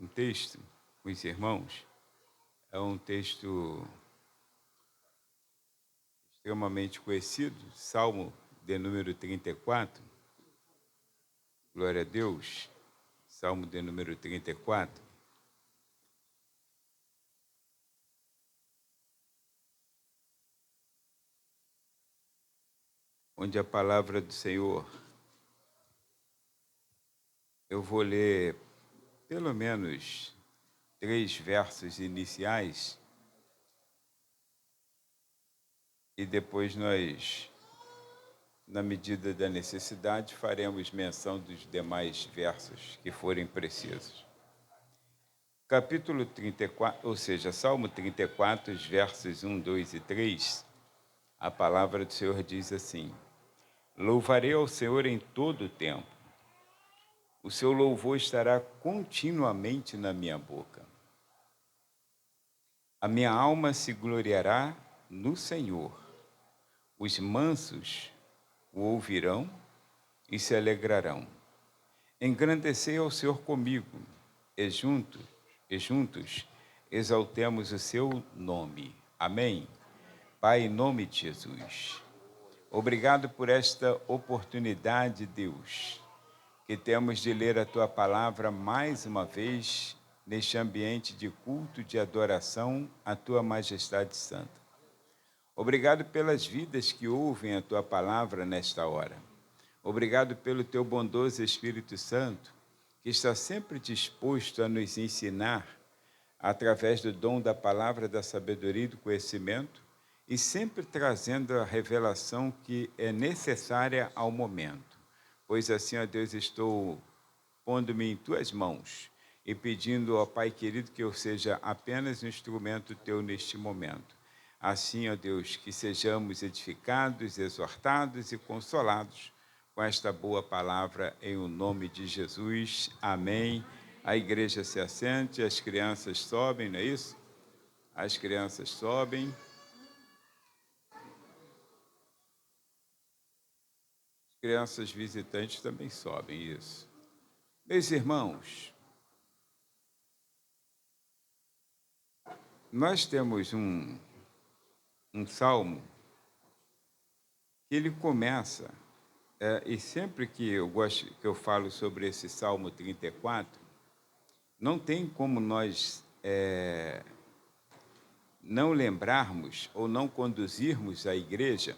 um texto com os irmãos. É um texto extremamente conhecido, Salmo de número 34. Glória a Deus. Salmo de número 34. Onde a palavra do Senhor, eu vou ler pelo menos 3 versos iniciais e depois nós, na medida da necessidade, faremos menção dos demais versos que forem precisos. Capítulo 34, ou seja, Salmo 34, os versos 1, 2 e 3, a palavra do Senhor diz assim: Louvarei ao Senhor em todo o tempo. O seu louvor estará continuamente na minha boca. A minha alma se gloriará no Senhor. Os mansos o ouvirão e se alegrarão. Engrandecei ao Senhor comigo, e juntos exaltemos o seu nome. Amém. Pai, em nome de Jesus, obrigado por esta oportunidade, Deus, que temos de ler a Tua palavra mais uma vez neste ambiente de culto, de adoração à Tua Majestade Santa. Obrigado pelas vidas que ouvem a Tua palavra nesta hora. Obrigado pelo Teu bondoso Espírito Santo, que está sempre disposto a nos ensinar através do dom da palavra, da sabedoria e do conhecimento, e sempre trazendo a revelação que é necessária ao momento. Pois assim, ó Deus, estou pondo-me em Tuas mãos e pedindo, ó Pai querido, que eu seja apenas um instrumento Teu neste momento. Assim, ó Deus, que sejamos edificados, exortados e consolados com esta boa palavra, em o nome de Jesus. Amém. A igreja se assente, as crianças sobem, não é isso? As crianças sobem. As crianças visitantes também sobem, isso. Meus irmãos, nós temos um salmo que ele começa, e sempre que eu falo sobre esse Salmo 34, não tem como nós não lembrarmos ou não conduzirmos a igreja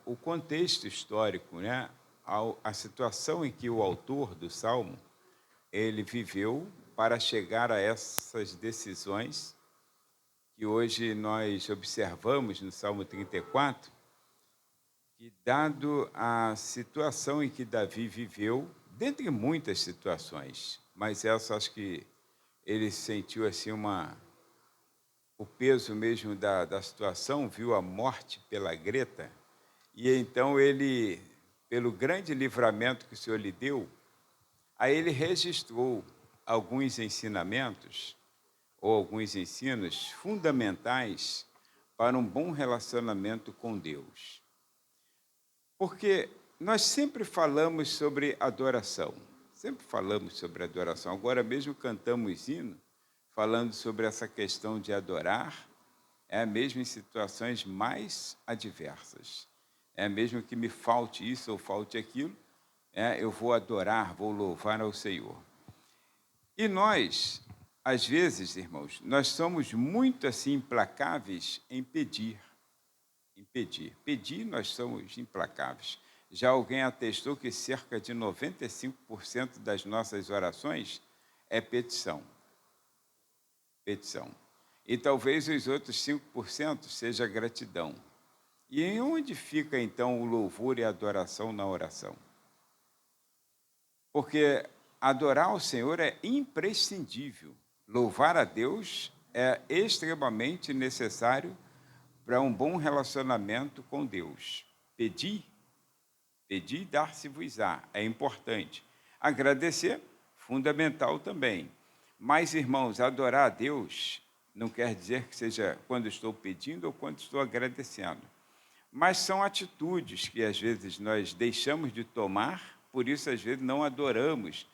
o contexto histórico, né? A situação em que o autor do Salmo ele viveu para chegar a essas decisões que hoje nós observamos no Salmo 34, que dado a situação em que Davi viveu, dentre muitas situações, mas essa acho que ele sentiu assim o peso mesmo da situação, viu a morte pela Greta, e então ele, pelo grande livramento que o Senhor lhe deu, aí ele registrou alguns ensinamentos, ou alguns ensinos fundamentais para um bom relacionamento com Deus. Porque nós sempre falamos sobre adoração, agora mesmo cantamos hino, falando sobre essa questão de adorar, mesmo em situações mais adversas. Mesmo que me falte isso ou falte aquilo, eu vou adorar, vou louvar ao Senhor. E nós, às vezes, irmãos, nós somos muito assim implacáveis em pedir. Pedir, nós somos implacáveis. Já alguém atestou que cerca de 95% das nossas orações é petição. E talvez os outros 5% seja gratidão. E em onde fica, então, o louvor e a adoração na oração? Porque adorar ao Senhor é imprescindível. Louvar a Deus é extremamente necessário para um bom relacionamento com Deus. Pedir e dar-se-vos-á, é importante. Agradecer, fundamental também. Mas, irmãos, adorar a Deus não quer dizer que seja quando estou pedindo ou quando estou agradecendo. Mas são atitudes que, às vezes, nós deixamos de tomar, por isso, às vezes, não adoramos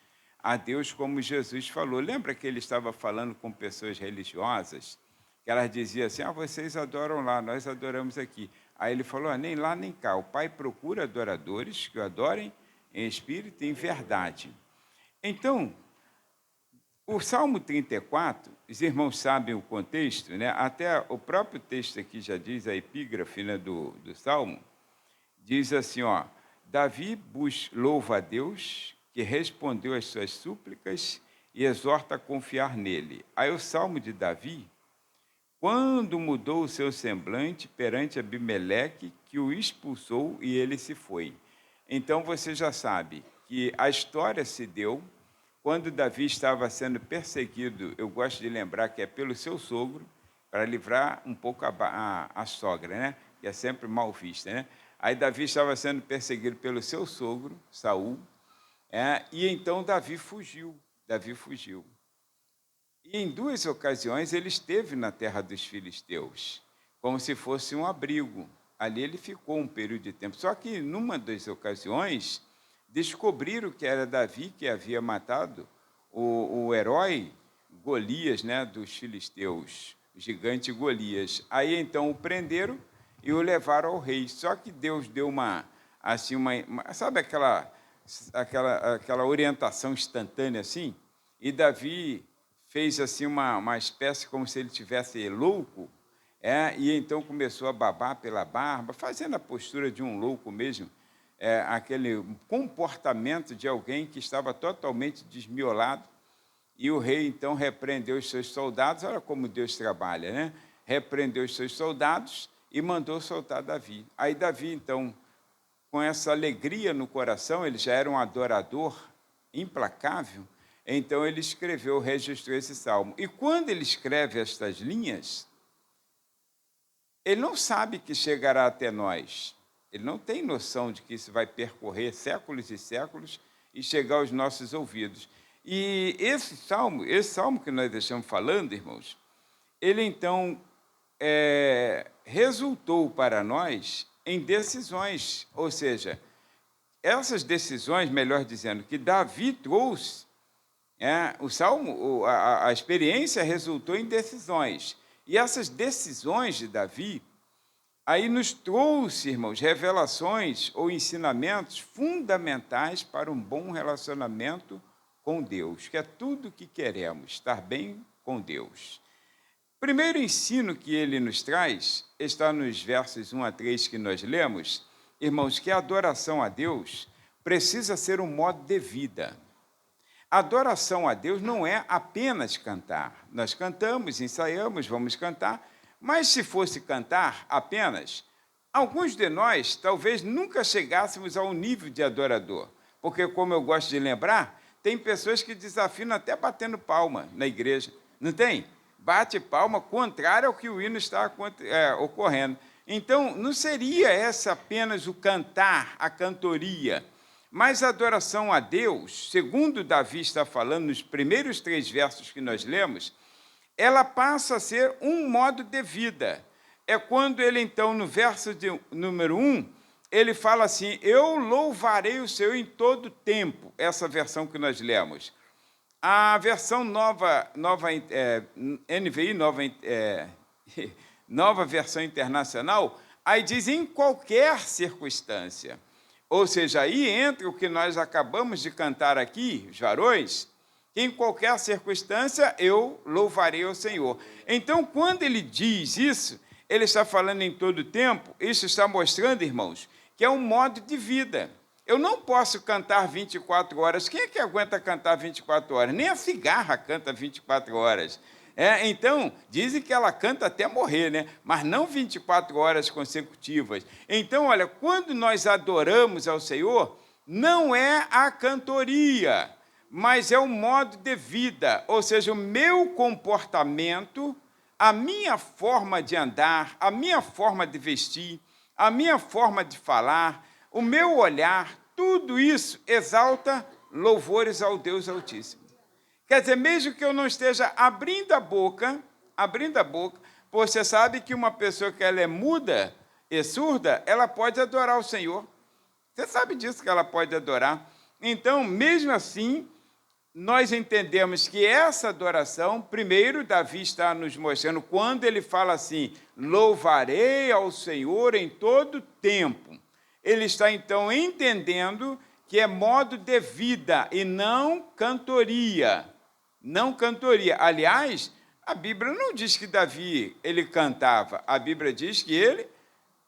a Deus como Jesus falou. Lembra que ele estava falando com pessoas religiosas? Que elas diziam assim, vocês adoram lá, nós adoramos aqui. Aí ele falou, nem lá nem cá, o Pai procura adoradores que o adorem em espírito e em verdade. Então, o Salmo 34, os irmãos sabem o contexto, né? Até o próprio texto aqui já diz, a epígrafe, né, do Salmo, diz assim, Davi louva a Deus, que respondeu às suas súplicas e exorta a confiar nele. Aí o Salmo de Davi, quando mudou o seu semblante perante Abimeleque, que o expulsou e ele se foi. Então você já sabe que a história se deu quando Davi estava sendo perseguido. Eu gosto de lembrar que é pelo seu sogro, para livrar um pouco a sogra, né? Que é sempre mal vista, né? Aí Davi estava sendo perseguido pelo seu sogro, Saul, e então Davi fugiu. E em 2 ocasiões ele esteve na terra dos filisteus, como se fosse um abrigo. Ali ele ficou um período de tempo. Só que numa das ocasiões descobriram que era Davi que havia matado o herói Golias, né, dos filisteus, o gigante Golias. Aí então o prenderam e o levaram ao rei. Só que Deus deu sabe aquela orientação instantânea assim? E Davi fez assim uma espécie como se ele tivesse louco, e então começou a babar pela barba, fazendo a postura de um louco mesmo, aquele comportamento de alguém que estava totalmente desmiolado. E o rei então repreendeu os seus soldados, olha como Deus trabalha, né? Repreendeu os seus soldados e mandou soltar Davi. Aí Davi, então, com essa alegria no coração, ele já era um adorador implacável, então ele registrou esse salmo. E quando ele escreve estas linhas, ele não sabe que chegará até nós. Ele não tem noção de que isso vai percorrer séculos e séculos e chegar aos nossos ouvidos. E esse salmo que nós deixamos falando, irmãos, ele então resultou para nós em decisões, ou seja, essas decisões, melhor dizendo, que Davi trouxe, o salmo, a experiência resultou em decisões. E essas decisões de Davi, aí nos trouxe, irmãos, revelações ou ensinamentos fundamentais para um bom relacionamento com Deus, que é tudo o que queremos, estar bem com Deus. O primeiro ensino que ele nos traz está nos versos 1 a 3 que nós lemos, irmãos, que a adoração a Deus precisa ser um modo de vida. A adoração a Deus não é apenas cantar. Nós cantamos, ensaiamos, vamos cantar, mas se fosse cantar apenas, alguns de nós talvez nunca chegássemos ao nível de adorador, porque, como eu gosto de lembrar, tem pessoas que desafinam até batendo palma na igreja, não tem? Bate palma contrário ao que o hino está ocorrendo. Então, não seria essa apenas o cantar, a cantoria, mas a adoração a Deus, segundo Davi está falando nos primeiros 3 versos que nós lemos, ela passa a ser um modo de vida. É quando ele, então, no verso número 1, ele fala assim, eu louvarei o Senhor em todo tempo, essa versão que nós lemos. A versão NVI, nova versão internacional, aí diz em qualquer circunstância. Ou seja, aí entra o que nós acabamos de cantar aqui, os varões, que em qualquer circunstância eu louvarei ao Senhor. Então, quando ele diz isso, ele está falando em todo tempo, isso está mostrando, irmãos, que é um modo de vida. Eu não posso cantar 24 horas. Quem é que aguenta cantar 24 horas? Nem a cigarra canta 24 horas. Então, dizem que ela canta até morrer, né? Mas não 24 horas consecutivas. Então, olha, quando nós adoramos ao Senhor, não é a cantoria, mas é um modo de vida, ou seja, o meu comportamento, a minha forma de andar, a minha forma de vestir, a minha forma de falar, o meu olhar, tudo isso exalta louvores ao Deus Altíssimo. Quer dizer, mesmo que eu não esteja abrindo a boca, você sabe que uma pessoa que ela é muda e surda, ela pode adorar o Senhor. Você sabe disso, que ela pode adorar. Então, mesmo assim, nós entendemos que essa adoração, primeiro, Davi está nos mostrando, quando ele fala assim, louvarei ao Senhor em todo tempo. Ele está, então, entendendo que é modo de vida e não cantoria. Não cantoria. Aliás, a Bíblia não diz que Davi ele cantava, a Bíblia diz que ele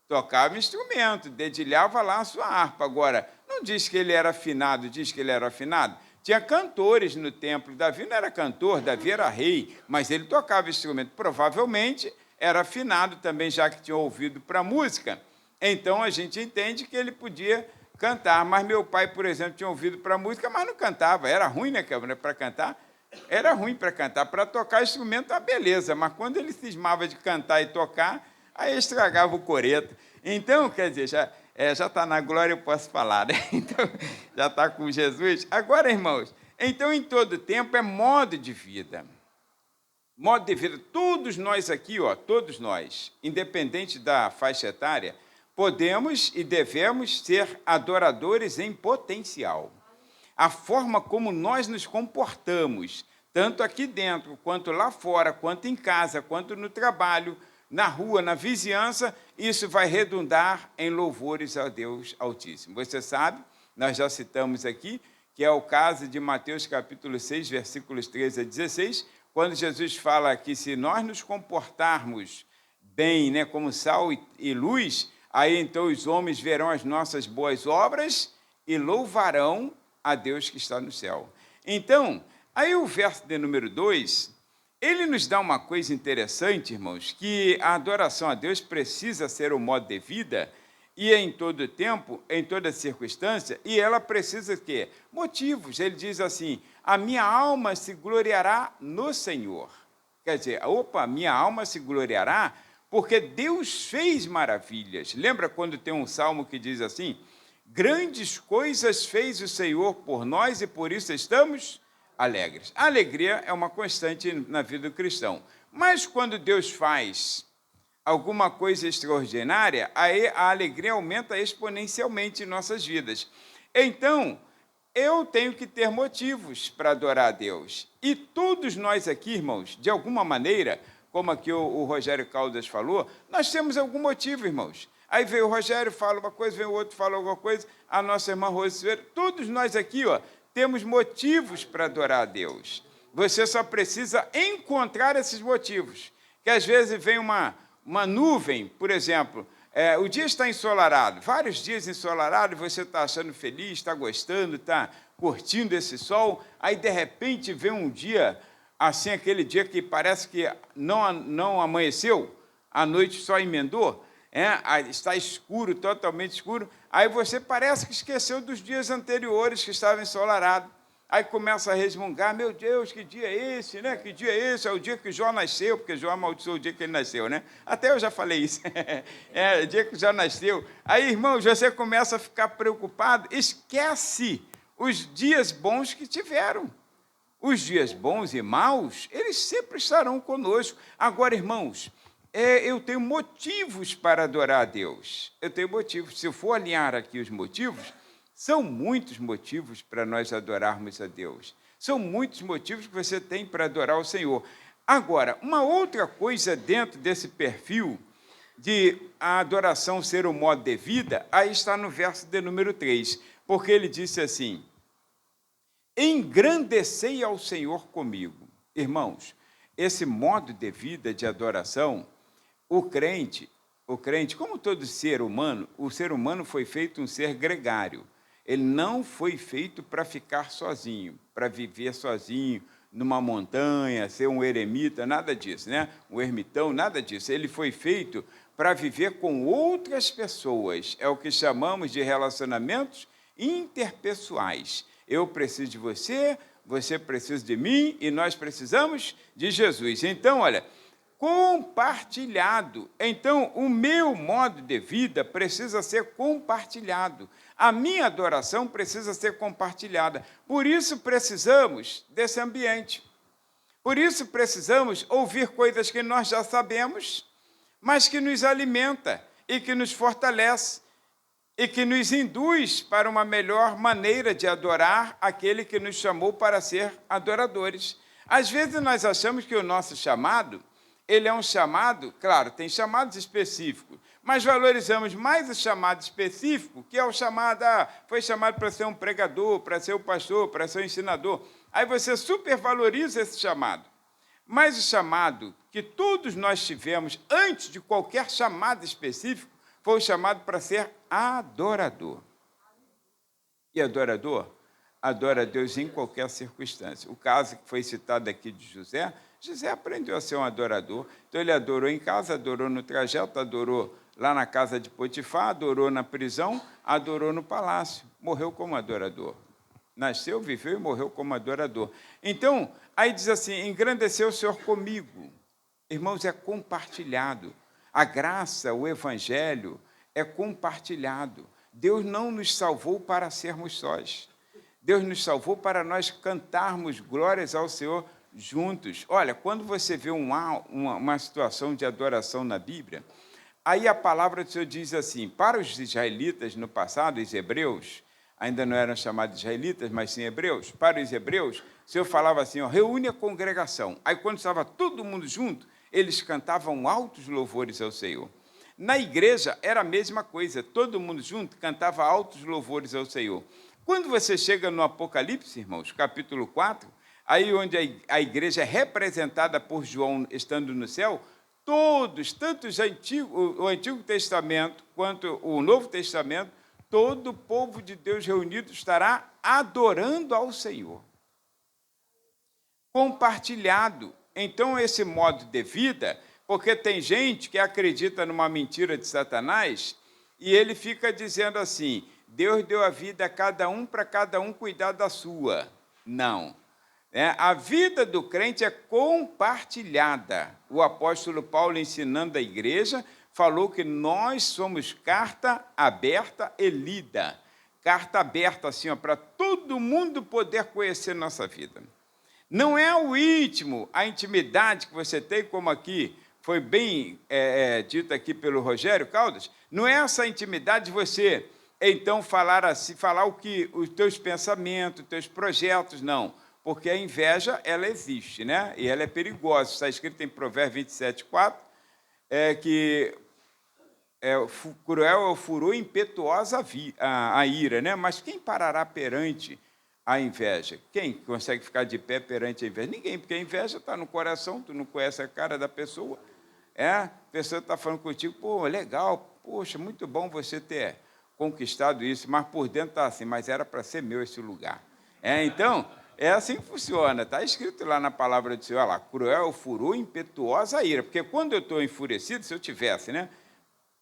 tocava instrumento, dedilhava lá a sua harpa. Agora, não diz que ele era afinado, diz que ele era afinado. Tinha cantores no templo. Davi não era cantor, Davi era rei, mas ele tocava instrumento. Provavelmente era afinado também, já que tinha ouvido para música. Então, a gente entende que ele podia cantar. Mas meu pai, por exemplo, tinha ouvido para música, mas não cantava. Era ruim, né, para cantar? Era ruim para cantar. Para tocar instrumento, uma beleza. Mas quando ele cismava de cantar e tocar, aí estragava o coreto. Então, quer dizer, já está na glória, eu posso falar, né? Então, já está com Jesus. Agora, irmãos, então, em todo tempo, é modo de vida. Modo de vida. Todos nós aqui, todos nós, independente da faixa etária, podemos e devemos ser adoradores em potencial. A forma como nós nos comportamos, tanto aqui dentro, quanto lá fora, quanto em casa, quanto no trabalho, na rua, na vizinhança, isso vai redundar em louvores a Deus Altíssimo. Você sabe, nós já citamos aqui, que é o caso de Mateus capítulo 6, versículos 13 a 16, quando Jesus fala que se nós nos comportarmos bem, né, como sal e luz, aí então os homens verão as nossas boas obras e louvarão a Deus que está no céu. Então, aí o verso de número 2... ele nos dá uma coisa interessante, irmãos, que a adoração a Deus precisa ser o modo de vida, e em todo tempo, em toda circunstância, e ela precisa de quê? Motivos. Ele diz assim, a minha alma se gloriará no Senhor. Quer dizer, minha alma se gloriará porque Deus fez maravilhas. Lembra quando tem um salmo que diz assim, grandes coisas fez o Senhor por nós e por isso estamos alegres. A alegria é uma constante na vida do cristão. Mas quando Deus faz alguma coisa extraordinária, aí a alegria aumenta exponencialmente em nossas vidas. Então, eu tenho que ter motivos para adorar a Deus. E todos nós aqui, irmãos, de alguma maneira, como aqui o Rogério Caldas falou, nós temos algum motivo, irmãos. Aí vem o Rogério, fala uma coisa, vem o outro, fala alguma coisa, a nossa irmã Rose, todos nós aqui, temos motivos para adorar a Deus. Você só precisa encontrar esses motivos. Que às vezes vem uma nuvem, por exemplo, o dia está ensolarado, vários dias ensolarado, você está achando feliz, está gostando, está curtindo esse sol, aí de repente vem um dia, assim, aquele dia que parece que não amanheceu, a noite só emendou, está escuro, totalmente escuro, aí você parece que esqueceu dos dias anteriores que estava ensolarado. Aí começa a resmungar, meu Deus, que dia é esse, né? Que dia é esse? É o dia que Jó nasceu, porque Jó amaldiçoou o dia que ele nasceu, né? Até eu já falei isso. É o dia que Jó nasceu. Aí, irmãos, você começa a ficar preocupado, esquece os dias bons que tiveram. Os dias bons e maus, eles sempre estarão conosco. Agora, irmãos, eu tenho motivos para adorar a Deus. Eu tenho motivos. Se eu for alinhar aqui os motivos, são muitos motivos para nós adorarmos a Deus. São muitos motivos que você tem para adorar o Senhor. Agora, uma outra coisa dentro desse perfil de a adoração ser o modo de vida, aí está no verso de número 3, porque ele disse assim, engrandecei ao Senhor comigo. Irmãos, esse modo de vida de adoração, o crente, como todo ser humano, o ser humano foi feito um ser gregário. Ele não foi feito para ficar sozinho, para viver sozinho, numa montanha, ser um eremita, nada disso, né? Um ermitão, nada disso. Ele foi feito para viver com outras pessoas. É o que chamamos de relacionamentos interpessoais. Eu preciso de você, você precisa de mim e nós precisamos de Jesus. Então, olha, compartilhado. Então, o meu modo de vida precisa ser compartilhado. A minha adoração precisa ser compartilhada. Por isso precisamos desse ambiente. Por isso precisamos ouvir coisas que nós já sabemos, mas que nos alimenta e que nos fortalece. e que nos induz para uma melhor maneira de adorar aquele que nos chamou para ser adoradores. Às vezes nós achamos que o nosso chamado, ele é um chamado, claro, tem chamados específicos, mas valorizamos mais o chamado específico, que é o chamado, foi chamado para ser um pregador, para ser um pastor, para ser um ensinador. Aí você supervaloriza esse chamado. Mas o chamado que todos nós tivemos antes de qualquer chamado específico foi o chamado para ser adorador. E adorador adora a Deus em qualquer circunstância. O caso que foi citado aqui de José, José aprendeu a ser um adorador. Então ele adorou em casa, adorou no trajeto, adorou lá na casa de Potifar, adorou na prisão, adorou no palácio. Morreu como adorador. Nasceu, viveu e morreu como adorador. Então, aí diz assim, engrandeceu o Senhor comigo. Irmãos, é compartilhado. A graça, o evangelho é compartilhado. Deus não nos salvou para sermos sós. Deus nos salvou para nós cantarmos glórias ao Senhor juntos. Olha, quando você vê uma situação de adoração na Bíblia, aí a palavra do Senhor diz assim, para os israelitas no passado, os hebreus, ainda não eram chamados israelitas, mas sim hebreus, para os hebreus, o Senhor falava assim, reúne a congregação. Aí quando estava todo mundo junto, eles cantavam altos louvores ao Senhor. Na igreja era a mesma coisa, todo mundo junto cantava altos louvores ao Senhor. Quando você chega no Apocalipse, irmãos, capítulo 4, aí onde a igreja é representada por João estando no céu, todos, tanto o Antigo Testamento quanto o Novo Testamento, todo o povo de Deus reunido estará adorando ao Senhor. Compartilhado. Então, esse modo de vida, porque tem gente que acredita numa mentira de Satanás e ele fica dizendo assim, Deus deu a vida a cada um para cada um cuidar da sua. Não. A vida do crente é compartilhada. O apóstolo Paulo, ensinando a igreja, falou que nós somos carta aberta e lida. Carta aberta, assim, para todo mundo poder conhecer nossa vida. Não é o íntimo, a intimidade que você tem, como aqui foi bem dito aqui pelo Rogério Caldas, não é essa intimidade de você, então, falar assim, falar os teus pensamentos, os teus projetos, não. Porque a inveja, ela existe, né? E ela é perigosa. Está escrito em Provérbios 27:4, que cruel é o furor, impetuosa a ira, né? Mas quem parará perante a inveja? Quem consegue ficar de pé perante a inveja? Ninguém, porque a inveja está no coração, tu não conhece a cara da pessoa. A pessoa está falando contigo, pô, legal, poxa, muito bom você ter conquistado isso, mas por dentro está assim, mas era para ser meu esse lugar. Então, é assim que funciona, está escrito lá na palavra do Senhor, olha lá, cruel é o furor, impetuosa a ira, porque quando eu estou enfurecido, se eu tivesse, né?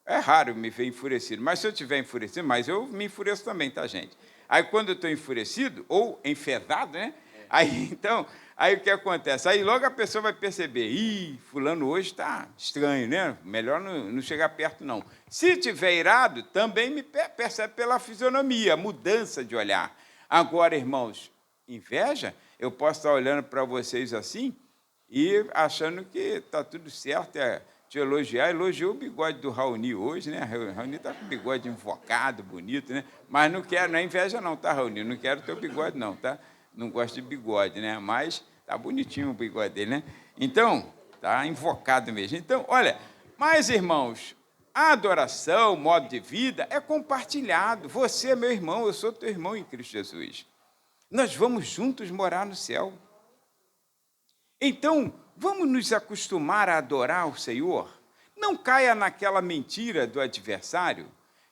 É raro me ver enfurecido, mas se eu estiver enfurecido, mas eu me enfureço também, tá, gente? Aí, quando eu estou enfurecido, ou enfesado, né? Aí o que acontece? Aí logo a pessoa vai perceber, fulano hoje está estranho, né? Melhor não chegar perto, não. Se estiver irado, também me percebe pela fisionomia, mudança de olhar. Agora, irmãos, inveja, eu posso estar olhando para vocês assim e achando que está tudo certo, te elogiar. Elogiou o bigode do Raoni hoje, né? O Raoni está com o bigode invocado, bonito, né? Mas não é inveja não, tá, Raoni? Não quero teu bigode não, tá? Não gosto de bigode, né? Mas tá bonitinho o bigode dele, né? Então, tá invocado mesmo. Então, olha, mas, irmãos, a adoração, o modo de vida é compartilhado. Você é meu irmão, eu sou teu irmão em Cristo Jesus. Nós vamos juntos morar no céu. Então, vamos nos acostumar a adorar o Senhor? Não caia naquela mentira do adversário,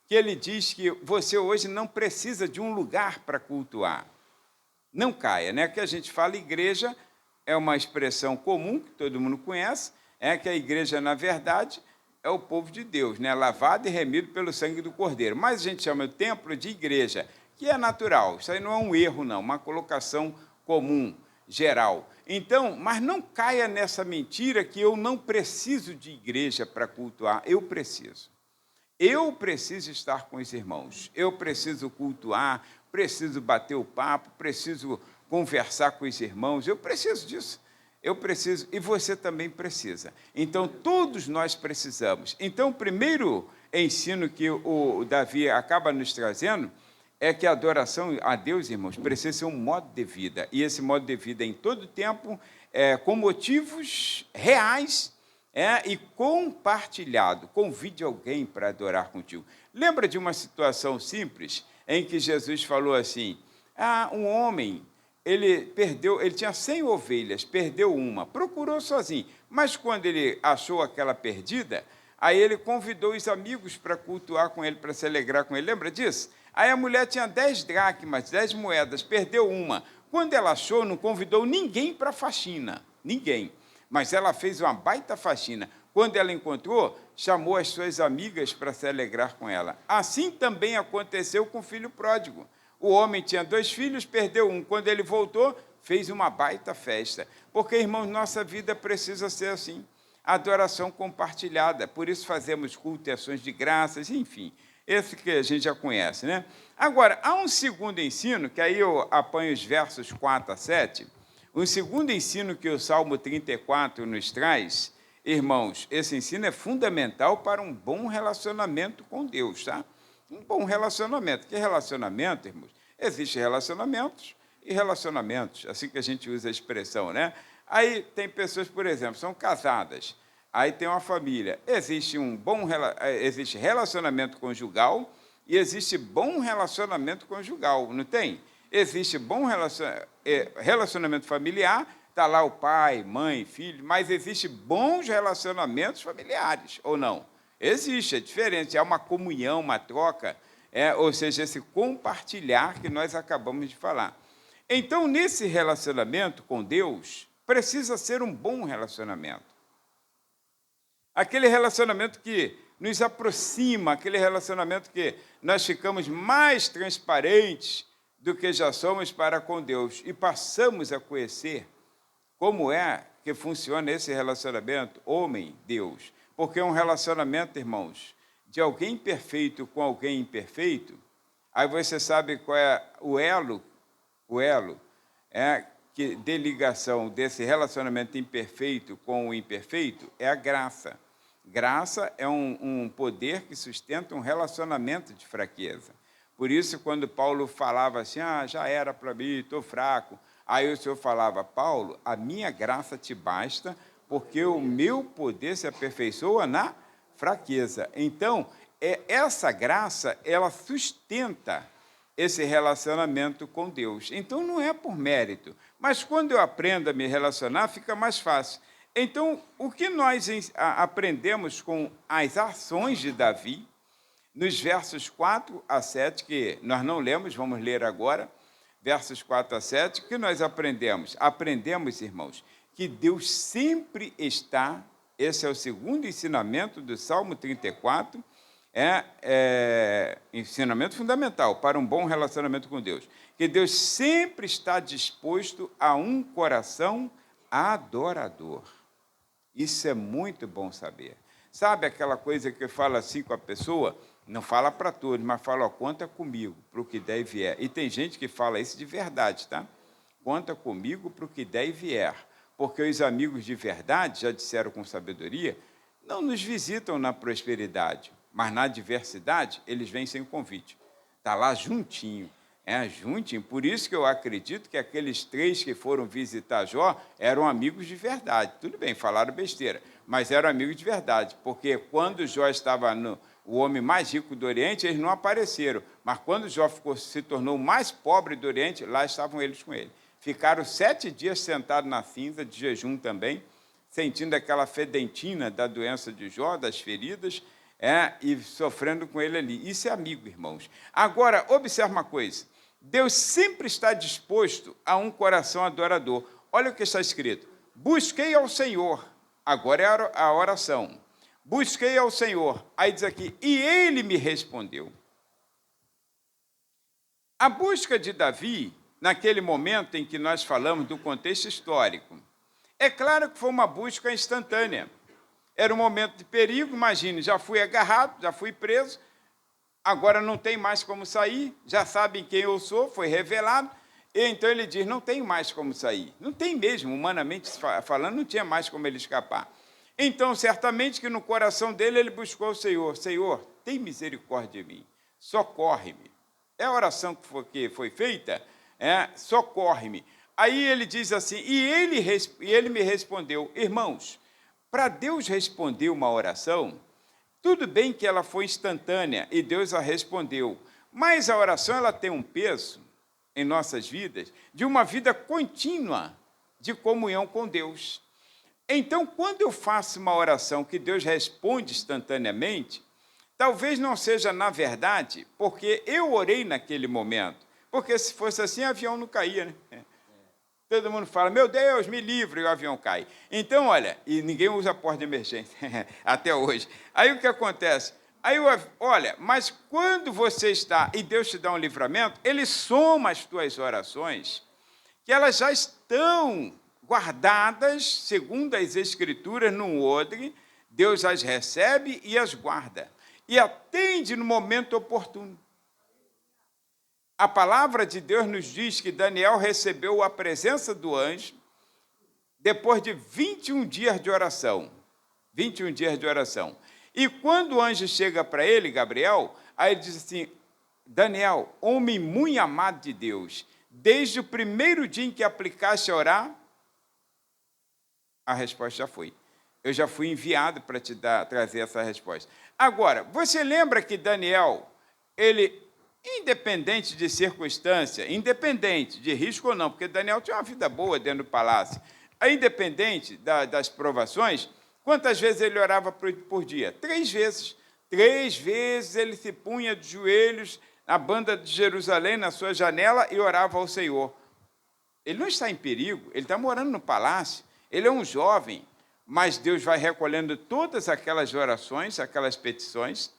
que ele diz que você hoje não precisa de um lugar para cultuar. Não caia, né? Que a gente fala igreja é uma expressão comum, que todo mundo conhece, que a igreja, na verdade, é o povo de Deus, né? Lavado e remido pelo sangue do Cordeiro. Mas a gente chama o templo de igreja, que é natural. Isso aí não é um erro, não, uma colocação comum, geral. Então, mas não caia nessa mentira que eu não preciso de igreja para cultuar. Eu preciso. Eu preciso estar com os irmãos. Eu preciso cultuar, preciso bater o papo, preciso conversar com os irmãos. Eu preciso disso. Eu preciso, e você também precisa. Então, todos nós precisamos. Então, primeiro ensino que o Davi acaba nos trazendo é que a adoração a Deus, irmãos, precisa ser um modo de vida. E esse modo de vida, em todo tempo, com motivos reais e compartilhado. Convide alguém para adorar contigo. Lembra de uma situação simples em que Jesus falou assim, um homem, ele tinha 100 ovelhas, perdeu uma, procurou sozinho, mas quando ele achou aquela perdida, aí ele convidou os amigos para cultuar com ele, para se alegrar com ele, lembra disso? Aí a mulher tinha 10 dracmas, 10 moedas, perdeu uma. Quando ela achou, não convidou ninguém para a faxina, ninguém. Mas ela fez uma baita faxina. Quando ela encontrou, chamou as suas amigas para se alegrar com ela. Assim também aconteceu com o filho pródigo. O homem tinha 2 filhos, perdeu um. Quando ele voltou, fez uma baita festa. Porque, irmãos, nossa vida precisa ser assim. Adoração compartilhada. Por isso fazemos culto e ações de graças, enfim. Esse que a gente já conhece, né? Agora, há um segundo ensino, que aí eu apanho os versos 4 a 7. Um segundo ensino que o Salmo 34 nos traz, irmãos, esse ensino é fundamental para um bom relacionamento com Deus, tá? Um bom relacionamento. Que relacionamento, irmãos? Existem relacionamentos e relacionamentos, assim que a gente usa a expressão, né? Aí tem pessoas, por exemplo, são casadas, aí tem uma família. Existe existe relacionamento conjugal e existe bom relacionamento conjugal, não tem? Existe bom relacionamento familiar, está lá o pai, mãe, filho, mas existe bons relacionamentos familiares, ou não? Existe, é diferente, é uma comunhão, uma troca, ou seja, esse compartilhar que nós acabamos de falar. Então, nesse relacionamento com Deus, precisa ser um bom relacionamento. Aquele relacionamento que nos aproxima, aquele relacionamento que nós ficamos mais transparentes do que já somos para com Deus e passamos a conhecer como é que funciona esse relacionamento homem-Deus. Porque é um relacionamento, irmãos, de alguém perfeito com alguém imperfeito, aí você sabe qual é o elo de ligação desse relacionamento imperfeito com o imperfeito é a graça. Graça é um poder que sustenta um relacionamento de fraqueza. Por isso, quando Paulo falava assim, já era para mim, estou fraco, aí o Senhor falava, Paulo, a minha graça te basta, porque o meu poder se aperfeiçoa na fraqueza. Então, essa graça, ela sustenta esse relacionamento com Deus. Então, não é por mérito, mas quando eu aprendo a me relacionar, fica mais fácil. Então, o que nós aprendemos com as ações de Davi, nos versos 4 a 7, que nós não lemos, vamos ler agora, versos 4 a 7, o que nós aprendemos? Aprendemos, irmãos, que Deus sempre está, esse é o segundo ensinamento do Salmo 34, ensinamento fundamental para um bom relacionamento com Deus, que Deus sempre está disposto a um coração adorador. Isso é muito bom saber. Sabe aquela coisa que fala assim com a pessoa? Não fala para todos, mas fala, conta comigo para o que der e vier. E tem gente que fala isso de verdade, tá? Conta comigo para o que der e vier. Porque os amigos de verdade, já disseram com sabedoria, não nos visitam na prosperidade, mas na adversidade eles vêm sem convite. Está lá juntinho, juntinho. Por isso que eu acredito que aqueles 3 que foram visitar Jó eram amigos de verdade. Tudo bem, falaram besteira, mas eram amigos de verdade, porque quando Jó estava o homem mais rico do Oriente, eles não apareceram, mas quando Jó se tornou o mais pobre do Oriente, lá estavam eles com ele. Ficaram 7 dias sentados na cinza, de jejum também, sentindo aquela fedentina da doença de Jó, das feridas, e sofrendo com ele ali. Isso é amigo, irmãos. Agora, observe uma coisa. Deus sempre está disposto a um coração adorador. Olha o que está escrito. Busquei ao Senhor. Agora é a oração. Busquei ao Senhor. Aí diz aqui, e ele me respondeu. A busca de Davi, naquele momento em que nós falamos do contexto histórico, é claro que foi uma busca instantânea. Era um momento de perigo, imagine, já fui agarrado, já fui preso, agora não tem mais como sair, já sabem quem eu sou, foi revelado, e então ele diz, não tem mais como sair. Não tem mesmo, humanamente falando, não tinha mais como ele escapar. Então, certamente que no coração dele ele buscou o Senhor. Senhor, tem misericórdia de mim, socorre-me. É a oração que foi feita, socorre-me. Aí ele diz assim, e ele me respondeu, irmãos, para Deus responder uma oração, tudo bem que ela foi instantânea e Deus a respondeu, mas a oração ela tem um peso em nossas vidas de uma vida contínua de comunhão com Deus. Então, quando eu faço uma oração que Deus responde instantaneamente, talvez não seja na verdade porque eu orei naquele momento, porque se fosse assim, o avião não caía, né? Todo mundo fala, meu Deus, me livre, e o avião cai. Então, olha, e ninguém usa a porta de emergência, até hoje. Aí o que acontece? Aí, olha, mas quando você está, e Deus te dá um livramento, Ele soma as tuas orações, que elas já estão guardadas, segundo as Escrituras, num odre, Deus as recebe e as guarda, e atende no momento oportuno. A palavra de Deus nos diz que Daniel recebeu a presença do anjo depois de 21 dias de oração. 21 dias de oração. E quando o anjo chega para ele, Gabriel, aí ele diz assim, Daniel, homem muito amado de Deus, desde o primeiro dia em que aplicaste a orar, a resposta já foi. Eu já fui enviado para te trazer essa resposta. Agora, você lembra que Daniel, ele... independente de circunstância, independente de risco ou não, porque Daniel tinha uma vida boa dentro do palácio, independente das provações, quantas vezes ele orava por dia? 3 vezes. 3 vezes ele se punha de joelhos na banda de Jerusalém, na sua janela, e orava ao Senhor. Ele não está em perigo, ele está morando no palácio, ele é um jovem, mas Deus vai recolhendo todas aquelas orações, aquelas petições,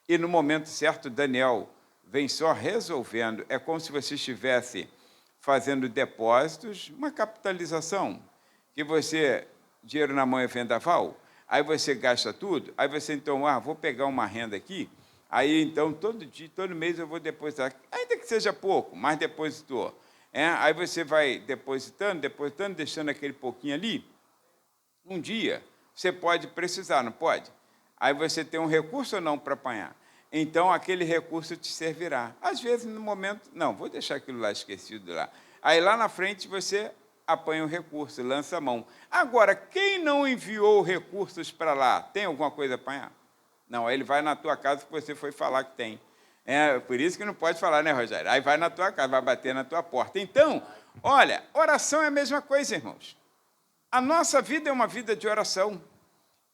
e no momento certo, Daniel vem só resolvendo. É como se você estivesse fazendo depósitos, uma capitalização, que você, dinheiro na mão é vendaval, aí você gasta tudo, aí você então, vou pegar uma renda aqui, aí então todo dia, todo mês eu vou depositar, ainda que seja pouco, mas depositou. Aí você vai depositando, deixando aquele pouquinho ali, um dia você pode precisar, não pode? Aí você tem um recurso ou não para apanhar? Então, aquele recurso te servirá. Às vezes, no momento, não, vou deixar aquilo lá esquecido lá. Aí, lá na frente, você apanha o recurso, lança a mão. Agora, quem não enviou recursos para lá, tem alguma coisa a apanhar? Não, aí ele vai na tua casa que você foi falar que tem. Por isso que não pode falar, né, Rogério? Aí vai na tua casa, vai bater na tua porta. Então, olha, oração é a mesma coisa, irmãos. A nossa vida é uma vida de oração.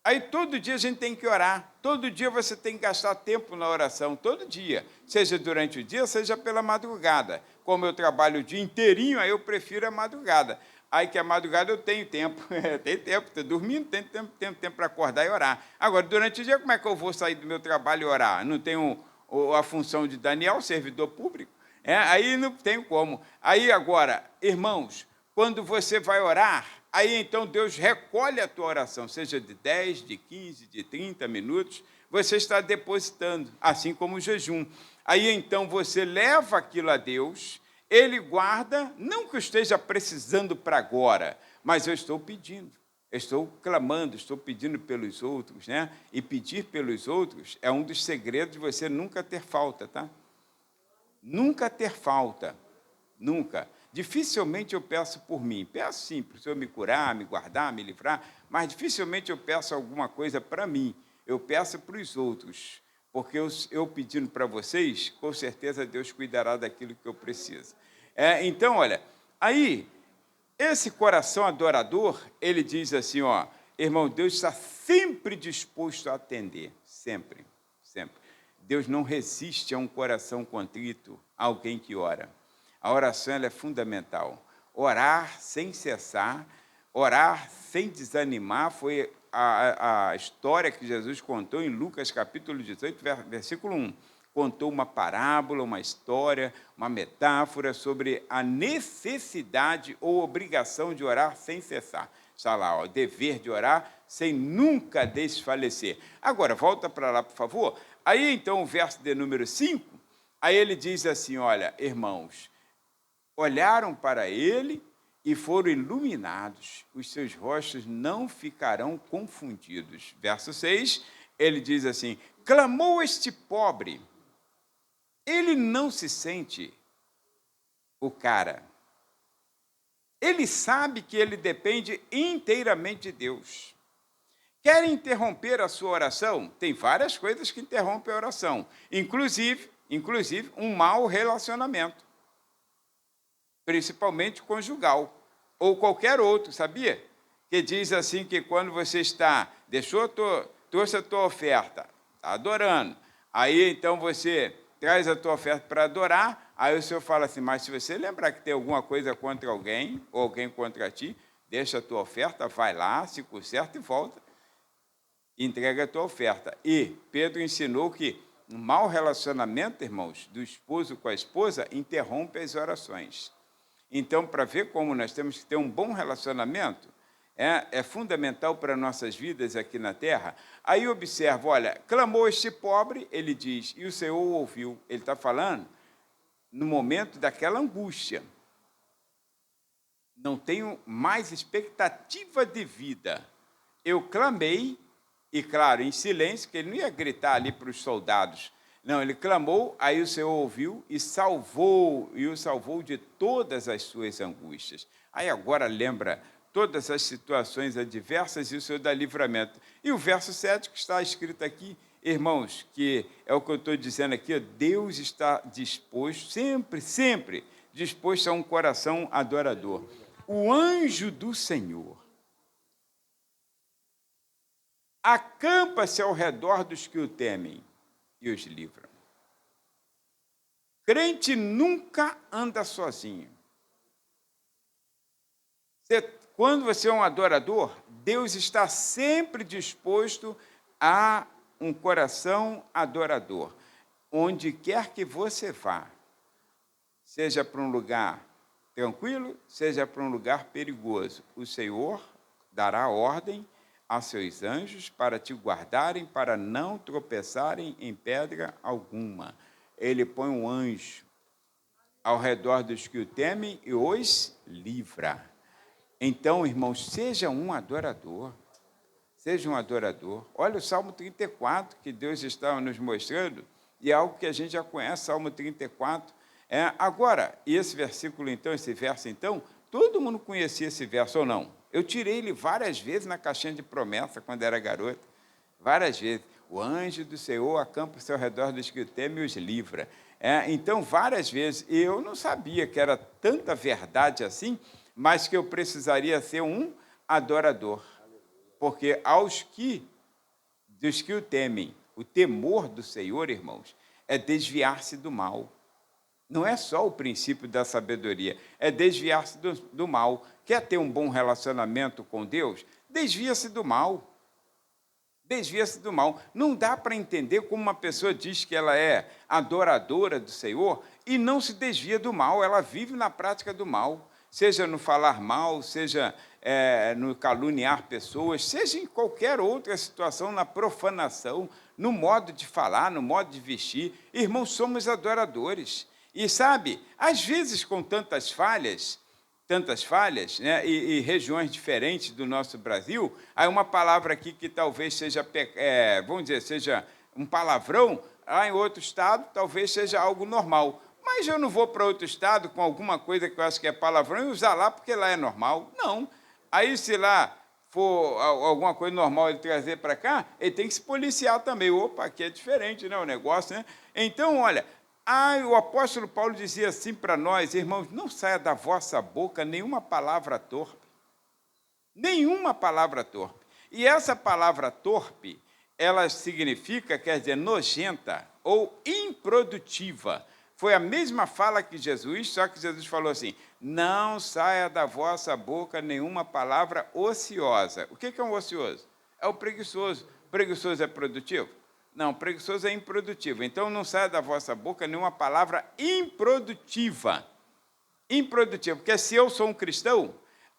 Aí todo dia a gente tem que orar, todo dia você tem que gastar tempo na oração, todo dia, seja durante o dia, seja pela madrugada. Como eu trabalho o dia inteirinho, aí eu prefiro a madrugada. Aí que a madrugada eu tenho tempo, tenho tempo, estou dormindo, tenho tempo para acordar e orar. Agora, durante o dia, como é que eu vou sair do meu trabalho e orar? Não tenho a função de Daniel, servidor público? Aí não tem como. Aí agora, irmãos, quando você vai orar, aí então Deus recolhe a tua oração, seja de 10, de 15, de 30 minutos, você está depositando, assim como o jejum. Aí então você leva aquilo a Deus, Ele guarda, não que eu esteja precisando para agora, mas eu estou pedindo, eu estou clamando, estou pedindo pelos outros, né? E pedir pelos outros é um dos segredos de você nunca ter falta, tá? Nunca ter falta, nunca. Dificilmente eu peço por mim. Peço sim, para o Senhor me curar, me guardar, me livrar, mas dificilmente eu peço alguma coisa para mim. Eu peço para os outros, porque eu pedindo para vocês, com certeza Deus cuidará daquilo que eu preciso. Então, olha, aí, esse coração adorador, ele diz assim, irmão, Deus está sempre disposto a atender, sempre, sempre. Deus não resiste a um coração contrito, a alguém que ora. A oração ela é fundamental. Orar sem cessar, orar sem desanimar, foi a história que Jesus contou em Lucas capítulo 18, versículo 1. Contou uma parábola, uma história, uma metáfora sobre a necessidade ou obrigação de orar sem cessar. Está lá, o dever de orar sem nunca desfalecer. Agora, volta para lá, por favor. Aí, então, o verso de número 5, aí ele diz assim, olha, irmãos, olharam para ele e foram iluminados, os seus rostos não ficarão confundidos. Verso 6, ele diz assim: clamou este pobre. Ele não se sente o cara. Ele sabe que ele depende inteiramente de Deus. Quer interromper a sua oração? Tem várias coisas que interrompem a oração, inclusive um mau relacionamento, principalmente conjugal, ou qualquer outro, sabia? Que diz assim que quando você trouxe a tua oferta, está adorando, aí então você traz a tua oferta para adorar, aí o Senhor fala assim: mas se você lembrar que tem alguma coisa contra alguém, ou alguém contra ti, deixa a tua oferta, vai lá, se conserta e volta, entrega a tua oferta. E Pedro ensinou que um mau relacionamento, irmãos, do esposo com a esposa, interrompe as orações. Então, para ver como nós temos que ter um bom relacionamento, é fundamental para nossas vidas aqui na terra. Aí observa, olha, clamou este pobre, ele diz, e o Senhor ouviu. Ele está falando no momento daquela angústia. Não tenho mais expectativa de vida. Eu clamei, e claro, em silêncio, que ele não ia gritar ali para os soldados. Não, ele clamou, aí o Senhor ouviu e o salvou de todas as suas angústias. Aí agora lembra todas as situações adversas e o Senhor dá livramento. E o verso 7 que está escrito aqui, irmãos, que é o que eu estou dizendo aqui, Deus está disposto, sempre disposto a um coração adorador. O anjo do Senhor acampa-se ao redor dos que o temem e os livra. Crente nunca anda sozinho. Quando você é um adorador, Deus está sempre disposto a um coração adorador. Onde quer que você vá, seja para um lugar tranquilo, seja para um lugar perigoso, o Senhor dará ordem a seus anjos para te guardarem, para não tropeçarem em pedra alguma. Ele põe um anjo ao redor dos que o temem e os livra. Então, irmãos, seja um adorador. Seja um adorador. Olha o Salmo 34, que Deus está nos mostrando, e é algo que a gente já conhece, Salmo 34. Agora, e esse versículo, então, esse verso, então, todo mundo conhecia esse verso ou não? Eu tirei ele várias vezes na caixinha de promessa, quando era garoto. Várias vezes. O anjo do Senhor acampa-se ao redor dos que o temem e os livra. Então, várias vezes. E eu não sabia que era tanta verdade assim, mas que eu precisaria ser um adorador. Porque dos que o temem, o temor do Senhor, irmãos, é desviar-se do mal. Não é só o princípio da sabedoria, é desviar-se do mal. Quer ter um bom relacionamento com Deus? Desvia-se do mal. Desvia-se do mal. Não dá para entender como uma pessoa diz que ela é adoradora do Senhor e não se desvia do mal, ela vive na prática do mal, seja no falar mal, seja no caluniar pessoas, seja em qualquer outra situação, na profanação, no modo de falar, no modo de vestir. Irmãos, somos adoradores. E sabe, às vezes com tantas falhas, né, e regiões diferentes do nosso Brasil, há uma palavra aqui que talvez seja, vamos dizer, seja um palavrão, lá em outro estado talvez seja algo normal. Mas eu não vou para outro estado com alguma coisa que eu acho que é palavrão e usar lá porque lá é normal. Não. Aí, se lá for alguma coisa normal ele trazer para cá, ele tem que se policiar também. Opa, aqui é diferente, né, o negócio, né? Então, olha, o apóstolo Paulo dizia assim para nós, irmãos, não saia da vossa boca nenhuma palavra torpe. Nenhuma palavra torpe. E essa palavra torpe, ela significa, quer dizer, nojenta ou improdutiva. Foi a mesma fala que Jesus, só que Jesus falou assim, não saia da vossa boca nenhuma palavra ociosa. O que é um ocioso? É o preguiçoso. Preguiçoso é produtivo? Não, preguiçoso é improdutivo. Então, não saia da vossa boca nenhuma palavra improdutiva. Improdutiva, porque se eu sou um cristão,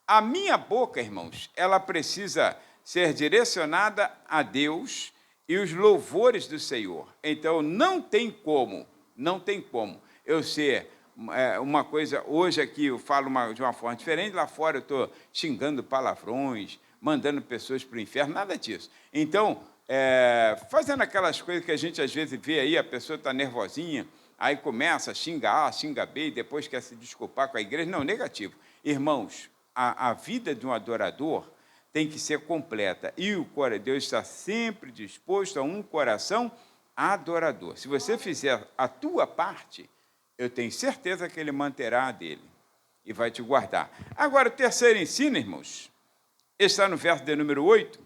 a minha boca, irmãos, ela precisa ser direcionada a Deus e os louvores do Senhor. Então, não tem como eu ser uma coisa... Hoje aqui eu falo de uma forma diferente, lá fora eu estou xingando palavrões, mandando pessoas para o inferno, nada disso. Então, fazendo aquelas coisas que a gente às vezes vê aí, a pessoa está nervosinha, aí começa a xingar A, xinga B, e depois quer se desculpar com a igreja. Não, negativo. Irmãos, a vida de um adorador tem que ser completa. E o Deus está sempre disposto a um coração adorador. Se você fizer a tua parte, eu tenho certeza que ele manterá a dele e vai te guardar. Agora, o terceiro ensino, irmãos, está no verso de número 8.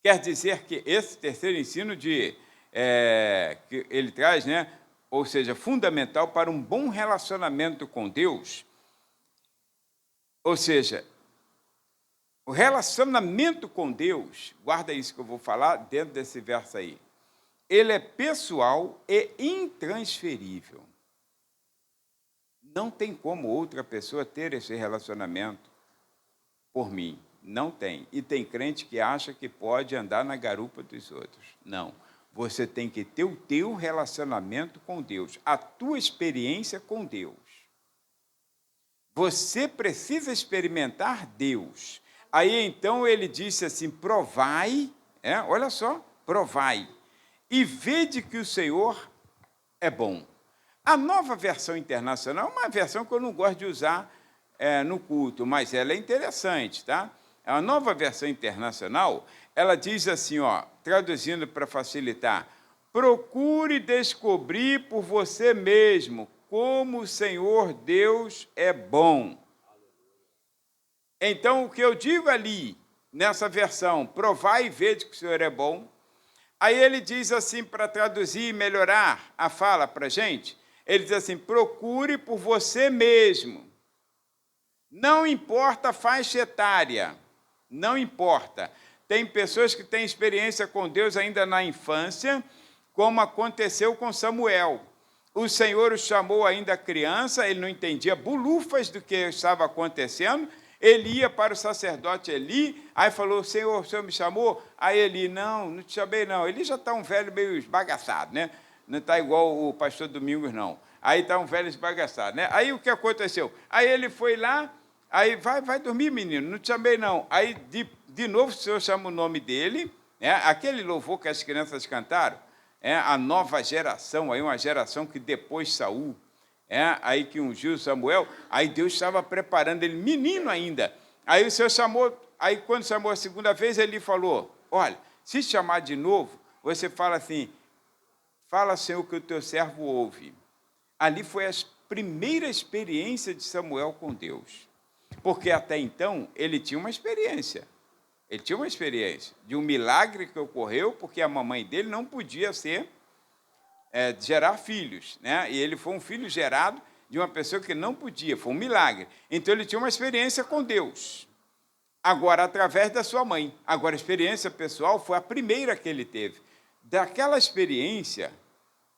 Quer dizer que esse terceiro ensino que ele traz, né? Ou seja, fundamental para um bom relacionamento com Deus. Ou seja, o relacionamento com Deus, guarda isso que eu vou falar dentro desse verso aí, ele é pessoal e intransferível. Não tem como outra pessoa ter esse relacionamento por mim. Não tem. E tem crente que acha que pode andar na garupa dos outros. Não. Você tem que ter o teu relacionamento com Deus, a tua experiência com Deus. Você precisa experimentar Deus. Aí, então, ele disse assim, provai, olha só, provai, e vede que o Senhor é bom. A Nova Versão Internacional é uma versão que eu não gosto de usar no culto, mas ela é interessante, tá? A Nova Versão Internacional, ela diz assim, traduzindo para facilitar, procure descobrir por você mesmo como o Senhor Deus é bom. Então, o que eu digo ali, nessa versão, provai e vede que o Senhor é bom, aí ele diz assim, para traduzir e melhorar a fala para a gente, ele diz assim, procure por você mesmo. Não importa a faixa etária, não importa. Tem pessoas que têm experiência com Deus ainda na infância, como aconteceu com Samuel. O Senhor o chamou ainda criança, ele não entendia bulufas do que estava acontecendo, ele ia para o sacerdote Eli, aí falou, o senhor me chamou? Aí Eli, não te chamei não. Ele já está um velho meio esbagaçado, né? Não está igual o pastor Domingos, não. Aí está um velho esbagaçado, né? Aí o que aconteceu? Aí ele foi lá, aí vai dormir, menino, não te chamei não. Aí de novo o Senhor chama o nome dele, aquele louvor que as crianças cantaram, a nova geração, aí uma geração que depois Saul, aí que ungiu Samuel, aí Deus estava preparando ele, menino ainda. Aí o Senhor chamou, aí quando chamou a segunda vez, ele falou, olha, se chamar de novo, você fala assim, fala, Senhor, que o teu servo ouve. Ali foi a primeira experiência de Samuel com Deus. Porque até então ele tinha uma experiência. Ele tinha uma experiência de um milagre que ocorreu, porque a mamãe dele não podia gerar filhos, né? E ele foi um filho gerado de uma pessoa que não podia, foi um milagre. Então ele tinha uma experiência com Deus. Agora, através da sua mãe. Agora, a experiência pessoal foi a primeira que ele teve. Daquela experiência,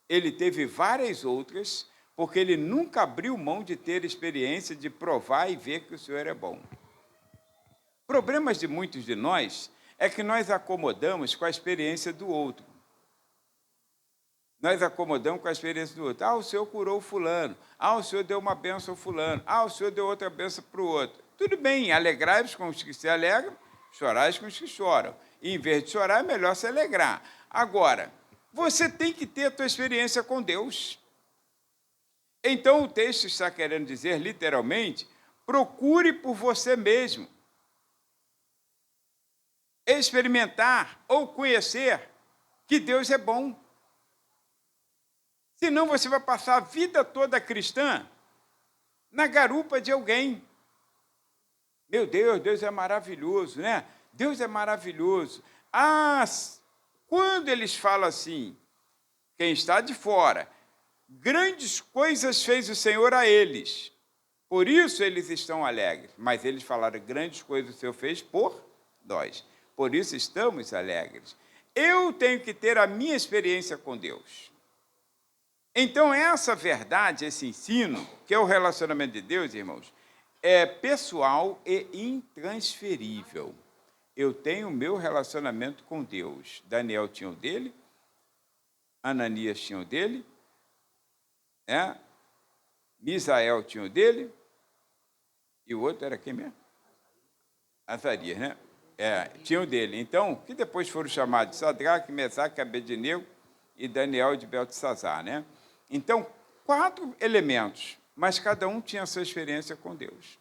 ele teve várias outras, porque ele nunca abriu mão de ter experiência, de provar e ver que o Senhor é bom. Problemas de muitos de nós é que nós acomodamos com a experiência do outro. Nós acomodamos com a experiência do outro. O Senhor curou fulano. O Senhor deu uma bênção ao fulano. O Senhor deu outra bênção para o outro. Tudo bem, alegrai-vos com os que se alegram, chorais com os que choram. E, em vez de chorar, é melhor se alegrar. Agora, você tem que ter a tua experiência com Deus. Então, o texto está querendo dizer, literalmente, procure por você mesmo. Experimentar ou conhecer que Deus é bom. Senão você vai passar a vida toda cristã na garupa de alguém. Meu Deus, Deus é maravilhoso, né? Deus é maravilhoso. Quando eles falam assim, quem está de fora, grandes coisas fez o Senhor a eles, por isso eles estão alegres. Mas eles falaram, grandes coisas o Senhor fez por nós, por isso estamos alegres. Eu tenho que ter a minha experiência com Deus. Então, essa verdade, esse ensino, que é o relacionamento de Deus, irmãos, é pessoal e intransferível. Eu tenho o meu relacionamento com Deus. Daniel tinha o dele, Ananias tinha o dele, Misael tinha o dele, e o outro era quem mesmo? Azarias, né? Tinha o dele. Então, que depois foram chamados de Sadraque, Mesaque, Abednego e Daniel de Beltesazar, né? Então, 4 elementos, mas cada um tinha a sua experiência com Deus.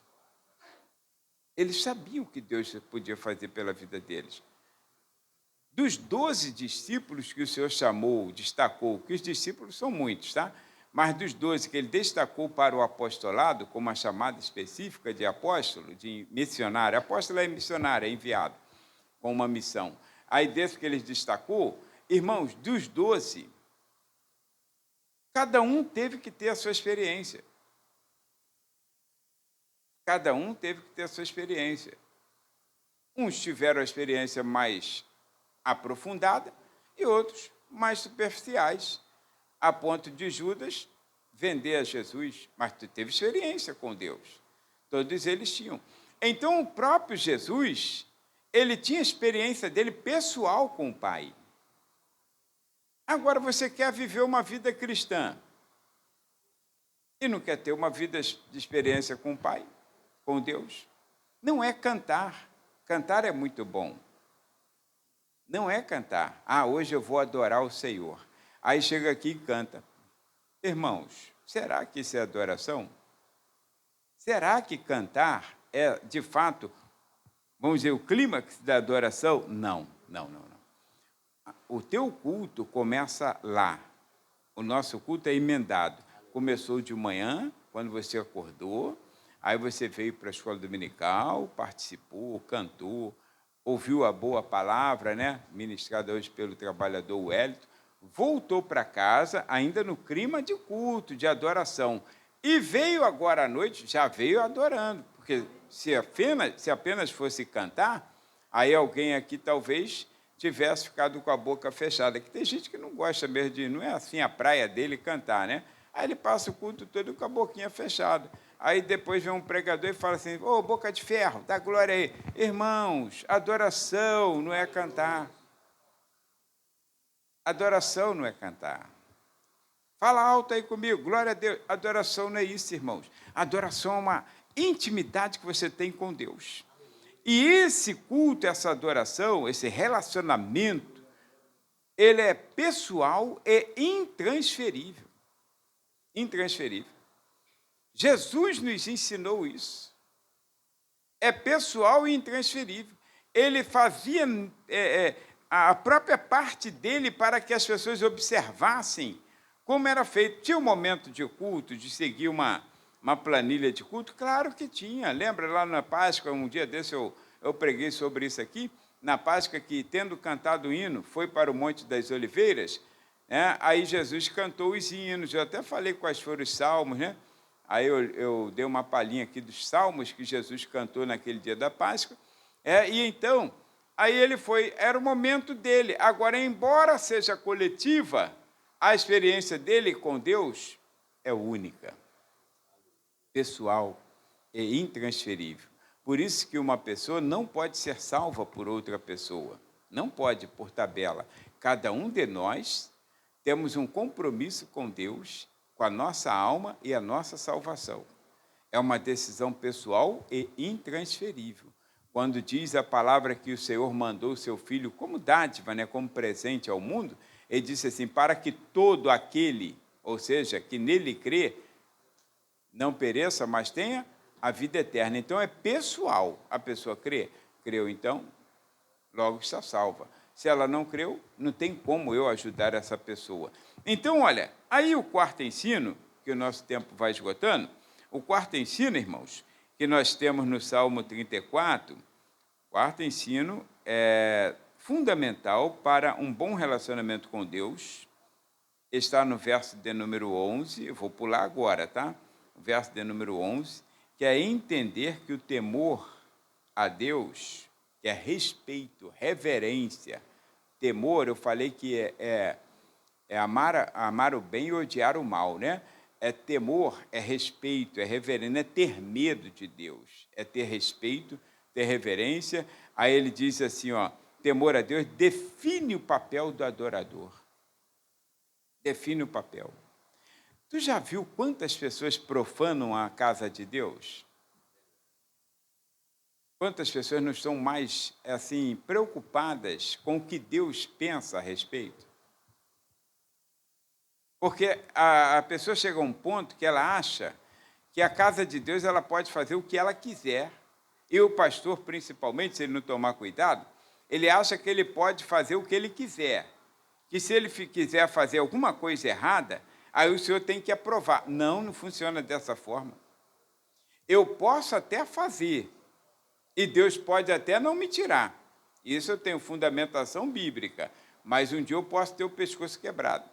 Eles sabiam o que Deus podia fazer pela vida deles. Dos 12 discípulos que o Senhor chamou, destacou, que os discípulos são muitos, tá? Mas dos 12 que ele destacou para o apostolado, com uma chamada específica de apóstolo, de missionário. Apóstolo é missionário, é enviado com uma missão. Aí, desse que ele destacou, irmãos, dos 12, cada um teve que ter a sua experiência. Cada um teve que ter a sua experiência. Uns tiveram a experiência mais aprofundada e outros mais superficiais, a ponto de Judas vender a Jesus, mas tu teve experiência com Deus. Todos eles tinham. Então, o próprio Jesus, ele tinha experiência dele pessoal com o Pai. Agora, você quer viver uma vida cristã e não quer ter uma vida de experiência com o Pai, com Deus? Não é cantar. Cantar é muito bom. Não é cantar. Hoje eu vou adorar o Senhor. Aí chega aqui e canta. Irmãos, será que isso é adoração? Será que cantar é, de fato, vamos dizer, o clímax da adoração? Não. O teu culto começa lá. O nosso culto é emendado. Começou de manhã, quando você acordou, aí você veio para a escola dominical, participou, cantou, ouviu a boa palavra, né, ministrada hoje pelo trabalhador Wellington, voltou para casa, ainda no clima de culto, de adoração, e veio agora à noite, já veio adorando, porque se apenas fosse cantar, aí alguém aqui talvez tivesse ficado com a boca fechada, que tem gente que não gosta mesmo de, não é assim a praia dele cantar, né? Aí ele passa o culto todo com a boquinha fechada. Aí depois vem um pregador e fala assim, boca de ferro, dá glória aí. Irmãos, adoração não é cantar. Adoração não é cantar. Fala alto aí comigo, glória a Deus. Adoração não é isso, irmãos. Adoração é uma intimidade que você tem com Deus. E esse culto, essa adoração, esse relacionamento, ele é pessoal e intransferível. Intransferível. Jesus nos ensinou isso. É pessoal e intransferível. Ele fazia a própria parte dele para que as pessoas observassem como era feito. Tinha um momento de culto, de seguir uma planilha de culto? Claro que tinha. Lembra lá na Páscoa, um dia desse eu preguei sobre isso aqui, na Páscoa, que tendo cantado o hino, foi para o Monte das Oliveiras, né? Aí Jesus cantou os hinos. Eu até falei quais foram os salmos, né? Aí eu dei uma palhinha aqui dos salmos que Jesus cantou naquele dia da Páscoa. E então, aí ele foi, era o momento dele. Agora, embora seja coletiva, a experiência dele com Deus é única, pessoal e intransferível. Por isso que uma pessoa não pode ser salva por outra pessoa. Não pode, por tabela. Cada um de nós temos um compromisso com Deus, com a nossa alma e a nossa salvação. É uma decisão pessoal e intransferível. Quando diz a palavra que o Senhor mandou o seu Filho como dádiva, né, como presente ao mundo, ele disse assim, para que todo aquele, ou seja, que nele crê, não pereça, mas tenha a vida eterna. Então, é pessoal. A pessoa creu, então, logo está salva. Se ela não creu, não tem como eu ajudar essa pessoa. Então, olha, aí o quarto ensino, que o nosso tempo vai esgotando, o quarto ensino, irmãos, que nós temos no Salmo 34, o quarto ensino é fundamental para um bom relacionamento com Deus, está no verso de número 11, eu vou pular agora, tá? O verso de número 11, que é entender que o temor a Deus, que é respeito, reverência. Temor, eu falei que é amar o bem e odiar o mal, né? É temor, é respeito, é reverência, é ter medo de Deus, é ter respeito, ter reverência. Aí ele diz assim, temor a Deus define o papel do adorador. Define o papel. Tu já viu quantas pessoas profanam a casa de Deus? Quantas pessoas não estão mais, assim, preocupadas com o que Deus pensa a respeito? Porque a pessoa chega a um ponto que ela acha que a casa de Deus ela pode fazer o que ela quiser. E o pastor, principalmente, se ele não tomar cuidado, ele acha que ele pode fazer o que ele quiser. Que se ele quiser fazer alguma coisa errada, aí o senhor tem que aprovar. Não, não funciona dessa forma. Eu posso até fazer, e Deus pode até não me tirar. Isso eu tenho fundamentação bíblica, mas um dia eu posso ter o pescoço quebrado.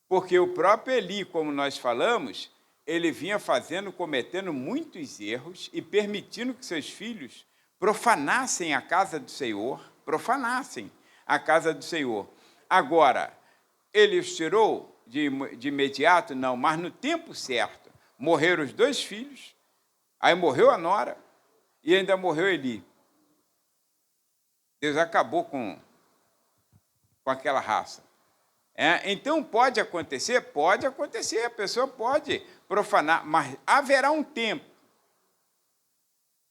Porque o próprio Eli, como nós falamos, ele vinha cometendo muitos erros e permitindo que seus filhos profanassem a casa do Senhor, profanassem a casa do Senhor. Agora, ele os tirou de imediato? Não, mas no tempo certo. Morreram os 2 filhos, aí morreu a nora e ainda morreu Eli. Deus acabou com aquela raça. Então, pode acontecer, a pessoa pode profanar, mas haverá um tempo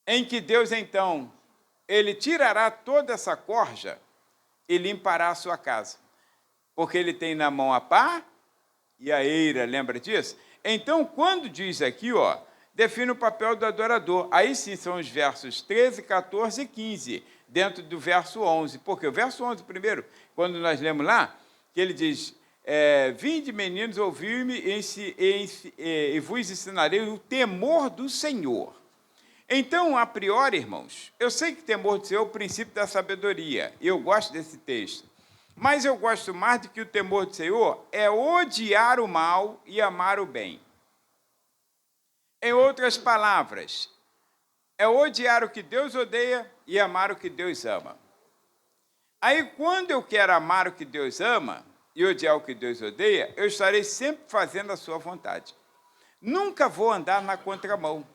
em que Deus, então, ele tirará toda essa corja e limpará a sua casa, porque ele tem na mão a pá e a eira, lembra disso? Então, quando diz aqui, define o papel do adorador, aí sim são os versos 13, 14 e 15, dentro do verso 11, porque o verso 11 primeiro, quando nós lemos lá, que ele diz, vinde meninos, ouvi-me e vos ensinarei o temor do Senhor. Então, a priori, irmãos, eu sei que temor do Senhor é o princípio da sabedoria, e eu gosto desse texto, mas eu gosto mais do que o temor do Senhor é odiar o mal e amar o bem. Em outras palavras, é odiar o que Deus odeia e amar o que Deus ama. Aí, quando eu quero amar o que Deus ama e odiar o que Deus odeia, eu estarei sempre fazendo a sua vontade. Nunca vou andar na contramão.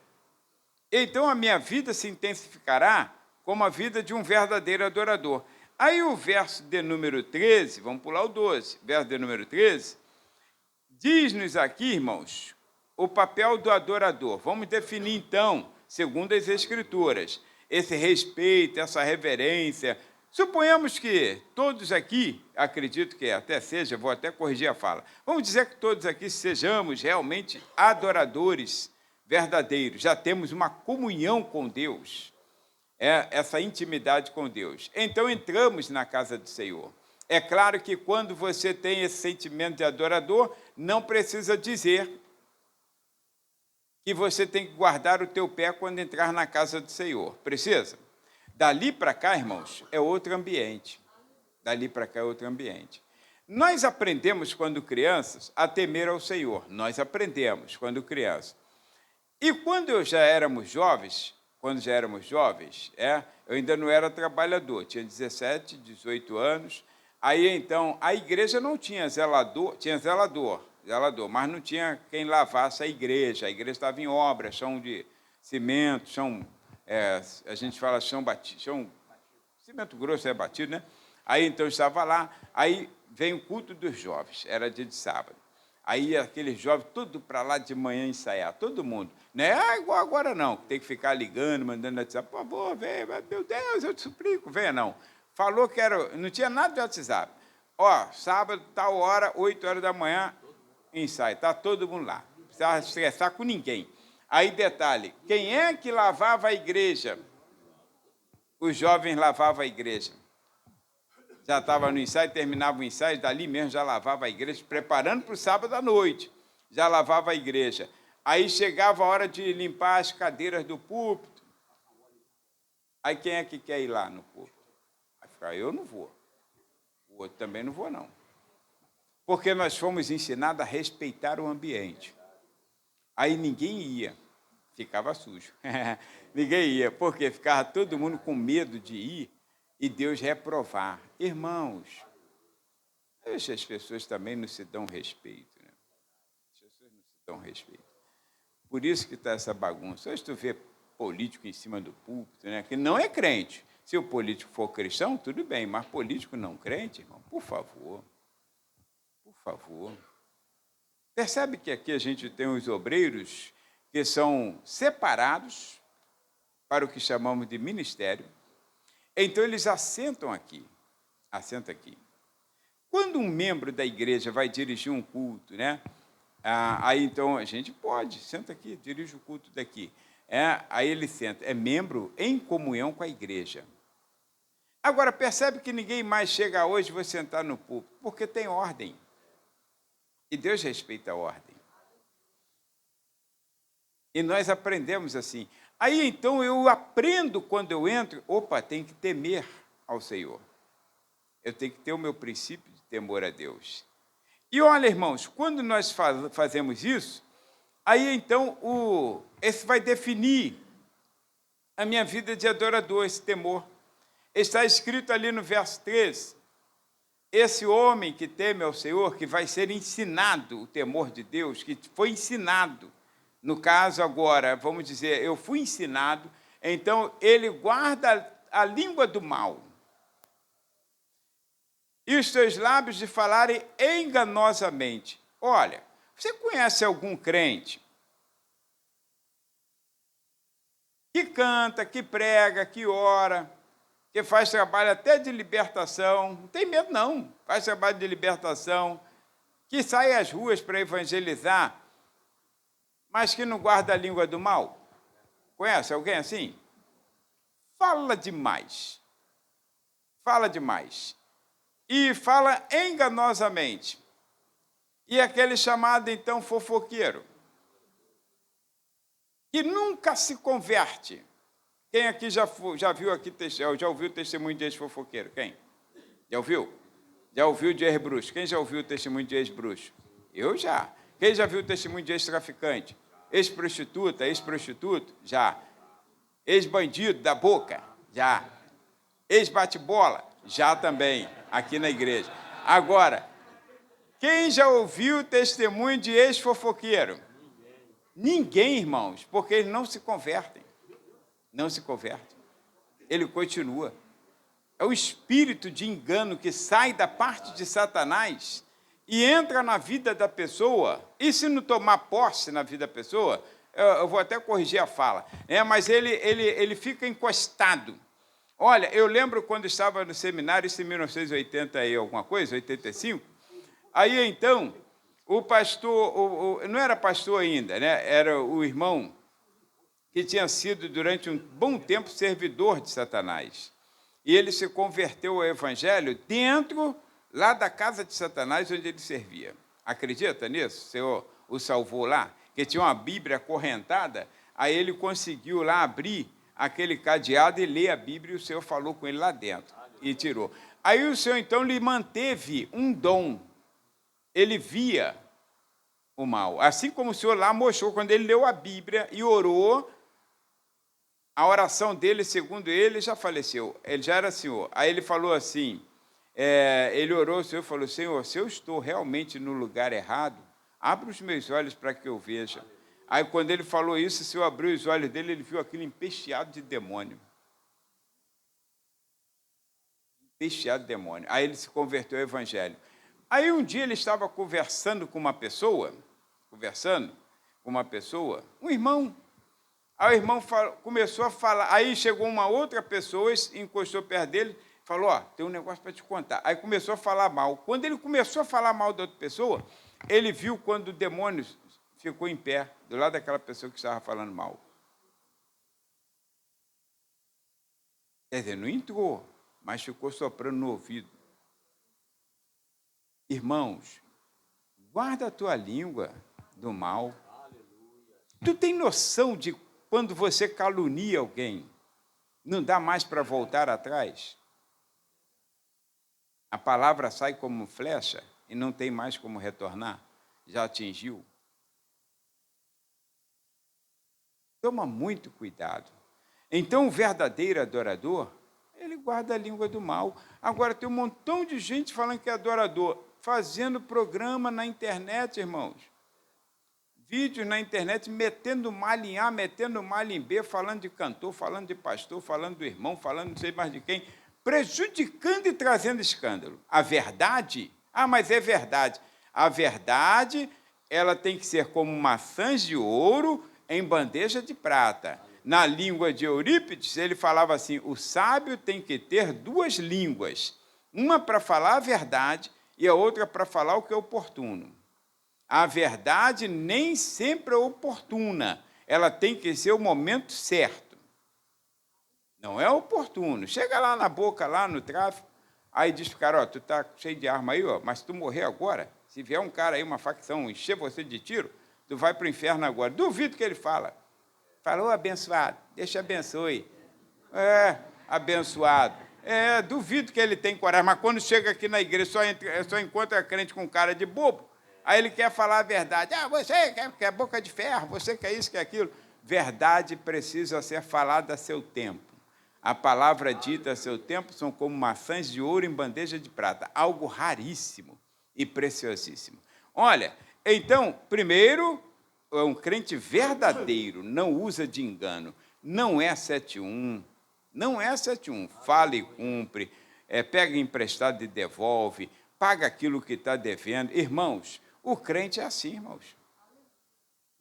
Então, a minha vida se intensificará como a vida de um verdadeiro adorador. Aí, o verso de número 13, vamos pular o 12, verso de número 13, diz-nos aqui, irmãos, o papel do adorador. Vamos definir, então, segundo as Escrituras, esse respeito, essa reverência. Suponhamos que todos aqui, acredito que até seja, vou até corrigir a fala, vamos dizer que todos aqui sejamos realmente adoradores verdadeiros, já temos uma comunhão com Deus, essa intimidade com Deus. Então, entramos na casa do Senhor. É claro que quando você tem esse sentimento de adorador, não precisa dizer que você tem que guardar o teu pé quando entrar na casa do Senhor. Precisa? Dali para cá, irmãos, é outro ambiente. Dali para cá é outro ambiente. Nós aprendemos, quando crianças, a temer ao Senhor. Nós aprendemos, quando crianças. E quando já éramos jovens, eu ainda não era trabalhador, tinha 17, 18 anos. Aí, então, a igreja não tinha zelador, tinha zelador, mas não tinha quem lavasse a igreja estava em obra, chão de cimento, a gente fala chão batido, cimento grosso é batido, né? Aí, então, estava lá, aí vem o culto dos jovens, era dia de sábado. Aí, aqueles jovens, tudo para lá de manhã ensaiar, todo mundo. Não é igual agora, não, tem que ficar ligando, mandando WhatsApp, por favor, venha, meu Deus, eu te suplico, venha, não. Falou que não tinha nada de WhatsApp. Sábado, tal hora, 8 horas da manhã, ensaio, está todo mundo lá. Não precisava estressar com ninguém. Aí, detalhe, quem é que lavava a igreja? Os jovens lavavam a igreja. Já estava no ensaio, terminava o ensaio, dali mesmo já lavava a igreja, preparando para o sábado à noite. Já lavava a igreja. Aí chegava a hora de limpar as cadeiras do púlpito. Aí quem é que quer ir lá no púlpito? Aí fica, eu não vou. O outro também não vou, não. Porque nós fomos ensinados a respeitar o ambiente. Aí ninguém ia, ficava sujo. Ninguém ia, porque ficava todo mundo com medo de ir e Deus reprovar. Irmãos, as pessoas também não se dão respeito. Né? As pessoas não se dão respeito. Por isso que está essa bagunça. Hoje tu vê político em cima do púlpito, né? Que não é crente. Se o político for cristão, tudo bem, mas político não crente, irmão, por favor. Por favor. Percebe que aqui a gente tem os obreiros que são separados para o que chamamos de ministério. Então, eles assentam aqui. Quando um membro da igreja vai dirigir um culto, né? Aí, então, a gente pode, senta aqui, dirige o culto daqui. Aí ele senta, é membro em comunhão com a igreja. Agora, percebe que ninguém mais chega hoje e vai sentar no púlpito, porque tem ordem. E Deus respeita a ordem. E nós aprendemos assim. Aí, então, eu aprendo quando eu entro, tem que temer ao Senhor. Eu tenho que ter o meu princípio de temor a Deus. E olha, irmãos, quando nós fazemos isso, aí, então, esse vai definir a minha vida de adorador, esse temor. Está escrito ali no verso 13, esse homem que teme ao Senhor, que vai ser ensinado o temor de Deus, que foi ensinado. No caso agora, vamos dizer, eu fui ensinado, então ele guarda a língua do mal. E os seus lábios de falarem enganosamente. Olha, você conhece algum crente que canta, que prega, que ora, que faz trabalho até de libertação, não tem medo não, faz trabalho de libertação, que sai às ruas para evangelizar, mas que não guarda a língua do mal? Conhece alguém assim? Fala demais. E fala enganosamente. E aquele chamado, então, fofoqueiro, que nunca se converte. Quem aqui já viu aqui, já ouviu o testemunho de ex-fofoqueiro? Quem? Já ouviu? Já ouviu de ex-bruxo? Quem já ouviu o testemunho de ex-bruxo? Eu já. Quem já viu o testemunho de ex-traficante? Ex-prostituta, ex-prostituto? Já. Ex-bandido da boca? Já. Ex-bate-bola? Já também, aqui na igreja. Agora, quem já ouviu o testemunho de ex-fofoqueiro? Ninguém, irmãos, porque eles não se convertem. Não se converte. Ele continua. É o espírito de engano que sai da parte de Satanás e entra na vida da pessoa. E se não tomar posse na vida da pessoa, eu vou até corrigir a fala, mas ele fica encostado. Olha, eu lembro quando estava no seminário, isso em 1980 e alguma coisa, 85, aí então, o pastor, não era pastor ainda, né? Era o irmão que tinha sido, durante um bom tempo, servidor de Satanás. E ele se converteu ao evangelho dentro, lá da casa de Satanás, onde ele servia. Acredita nisso? O Senhor o salvou lá, que tinha uma Bíblia acorrentada, aí ele conseguiu lá abrir aquele cadeado e ler a Bíblia, e o Senhor falou com ele lá dentro, e tirou. Aí o Senhor, então, lhe manteve um dom. Ele via o mal. Assim como o Senhor lá mostrou, quando ele leu a Bíblia e orou, a oração dele, segundo ele, já faleceu. Ele já era Senhor. Aí ele falou assim, ele orou, o Senhor falou, Senhor, se eu estou realmente no lugar errado, abre os meus olhos para que eu veja. Aí, quando ele falou isso, o Senhor abriu os olhos dele, ele viu aquilo empesteado de demônio. Empesteado de demônio. Aí ele se converteu ao evangelho. Aí, um dia, ele estava conversando com uma pessoa, um irmão. Aí o irmão começou a falar, aí chegou uma outra pessoa, encostou perto dele, falou, tem um negócio para te contar. Aí começou a falar mal. Quando ele começou a falar mal da outra pessoa, ele viu quando o demônio ficou em pé, do lado daquela pessoa que estava falando mal. Quer dizer, não entrou, mas ficou soprando no ouvido. Irmãos, guarda a tua língua do mal. Tu tem noção de quando você calunia alguém, não dá mais para voltar atrás? A palavra sai como flecha e não tem mais como retornar. Já atingiu. Toma muito cuidado. Então, o verdadeiro adorador, ele guarda a língua do mal. Agora, tem um montão de gente falando que é adorador, fazendo programa na internet, irmãos. Vídeos na internet, metendo malha em A, metendo malha em B, falando de cantor, falando de pastor, falando do irmão, falando não sei mais de quem, prejudicando e trazendo escândalo. A verdade, mas é verdade. A verdade, ela tem que ser como maçãs de ouro em bandeja de prata. na língua de Eurípides, ele falava assim: o sábio tem que ter duas línguas, uma para falar a verdade e a outra para falar o que é oportuno. A verdade nem sempre é oportuna, ela tem que ser o momento certo. Não é oportuno. Chega lá na boca, lá no tráfico, aí diz para o cara: ó, tu tá cheio de arma aí, ó, mas se tu morrer agora, se vier um cara aí, uma facção, encher você de tiro, tu vai para o inferno agora. Duvido que ele fala. Falou, abençoado, deixa abençoe. Abençoado. Duvido que ele tem coragem, mas quando chega aqui na igreja, só encontra crente com cara de bobo, aí ele quer falar a verdade. Você quer boca de ferro, você quer isso, quer aquilo. Verdade precisa ser falada a seu tempo. A palavra dita a seu tempo são como maçãs de ouro em bandeja de prata, algo raríssimo e preciosíssimo. Olha, então, primeiro, um crente verdadeiro não usa de engano, não é 7-1, não é 7-1, fala e cumpre, pega emprestado e devolve, paga aquilo que está devendo. Irmãos, o crente é assim, irmãos.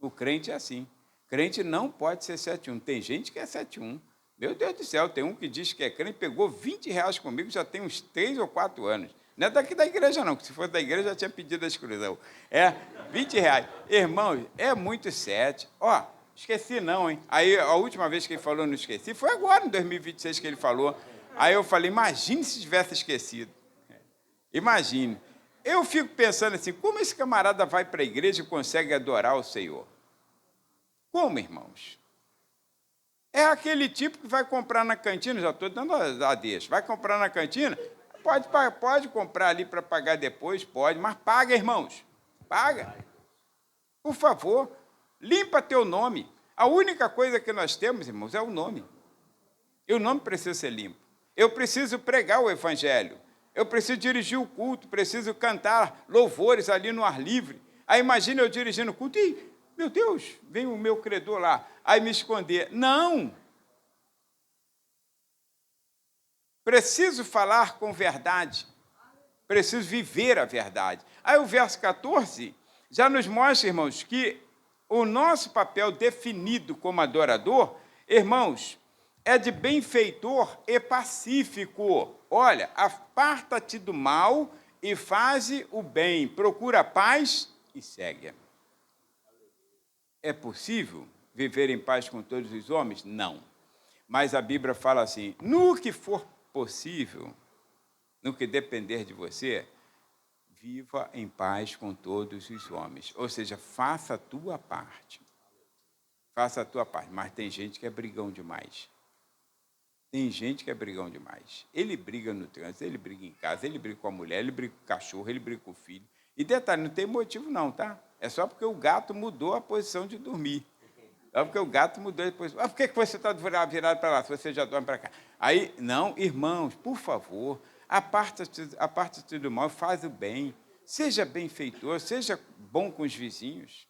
O crente é assim. Crente não pode ser 7-1. Tem gente que é 7-1. Meu Deus do céu, tem um que diz que é crente, pegou R$20 comigo, já tem uns 3 ou 4 anos. Não é daqui da igreja, não, que se fosse da igreja já tinha pedido a exclusão. R$20. Irmãos, é muito 7. Esqueci não, hein? Aí, a última vez que ele falou, não esqueci, foi agora, em 2026, que ele falou. Aí eu falei, imagine se tivesse esquecido. Imagine. Eu fico pensando assim, como esse camarada vai para a igreja e consegue adorar o Senhor? Como, irmãos? É aquele tipo que vai comprar na cantina, já estou dando a deixa, vai comprar na cantina, pode comprar ali para pagar depois, pode, mas paga, irmãos, paga. Por favor, limpa teu nome. A única coisa que nós temos, irmãos, é o nome. E o nome precisa ser limpo. Eu preciso pregar o evangelho, eu preciso dirigir o culto, preciso cantar louvores ali no ar livre. Aí imagina eu dirigindo o culto e, meu Deus, vem o meu credor lá, aí me esconder. Não! Preciso falar com verdade, preciso viver a verdade. Aí o verso 14 já nos mostra, irmãos, que o nosso papel definido como adorador, irmãos, é de benfeitor e pacífico. Olha, aparta-te do mal e faze o bem, procura a paz e segue. É possível viver em paz com todos os homens? Não. Mas a Bíblia fala assim, no que for possível, no que depender de você, viva em paz com todos os homens. Ou seja, faça a tua parte. Faça a tua parte. Mas tem gente que é brigão demais. Tem gente que é brigão demais. Ele briga no trânsito, ele briga em casa, ele briga com a mulher, ele briga com o cachorro, ele briga com o filho. E detalhe, não tem motivo não, tá? É só porque o gato mudou a posição de dormir. É porque o gato mudou a posição. Por que você está virado para lá, se você já dorme para cá? Aí, não, irmãos, por favor, aparta-te do mal, faz o bem. Seja benfeitor, seja bom com os vizinhos.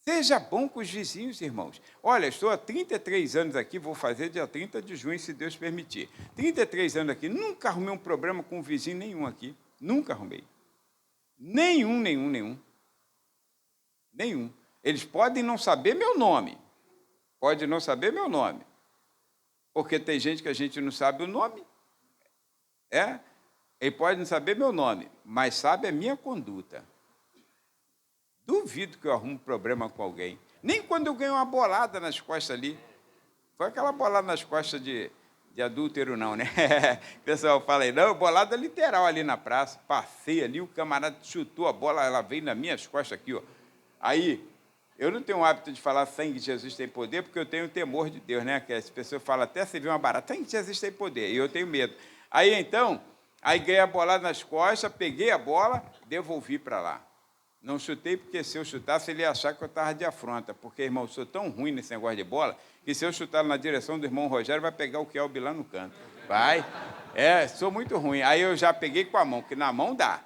Seja bom com os vizinhos, irmãos. Olha, estou há 33 anos aqui, vou fazer dia 30 de junho, se Deus permitir. 33 anos aqui, nunca arrumei um problema com um vizinho nenhum aqui. Nunca arrumei. Nenhum. Eles podem não saber meu nome. Pode não saber meu nome. Porque tem gente que a gente não sabe o nome. Ele pode não saber meu nome, mas sabe a minha conduta. Duvido que eu arrumo problema com alguém. Nem quando eu ganho uma bolada nas costas ali. Foi aquela bolada nas costas de adúltero, não, né? O pessoal fala aí, não, bolada literal ali na praça. Passei ali, o camarada chutou a bola, ela veio nas minhas costas aqui, ó. Aí, eu não tenho o hábito de falar sangue de Jesus tem poder, porque eu tenho temor de Deus, né? Que as pessoas falam, até se vê uma barata, sangue de Jesus tem poder, e eu tenho medo. Aí, então, ganhei a bolada nas costas, peguei a bola, devolvi para lá. Não chutei, porque se eu chutasse, ele ia achar que eu estava de afronta. Porque, irmão, eu sou tão ruim nesse negócio de bola, que se eu chutar na direção do irmão Rogério, vai pegar o Kelby lá no canto. Vai. Sou muito ruim. Aí eu já peguei com a mão, porque na mão dá.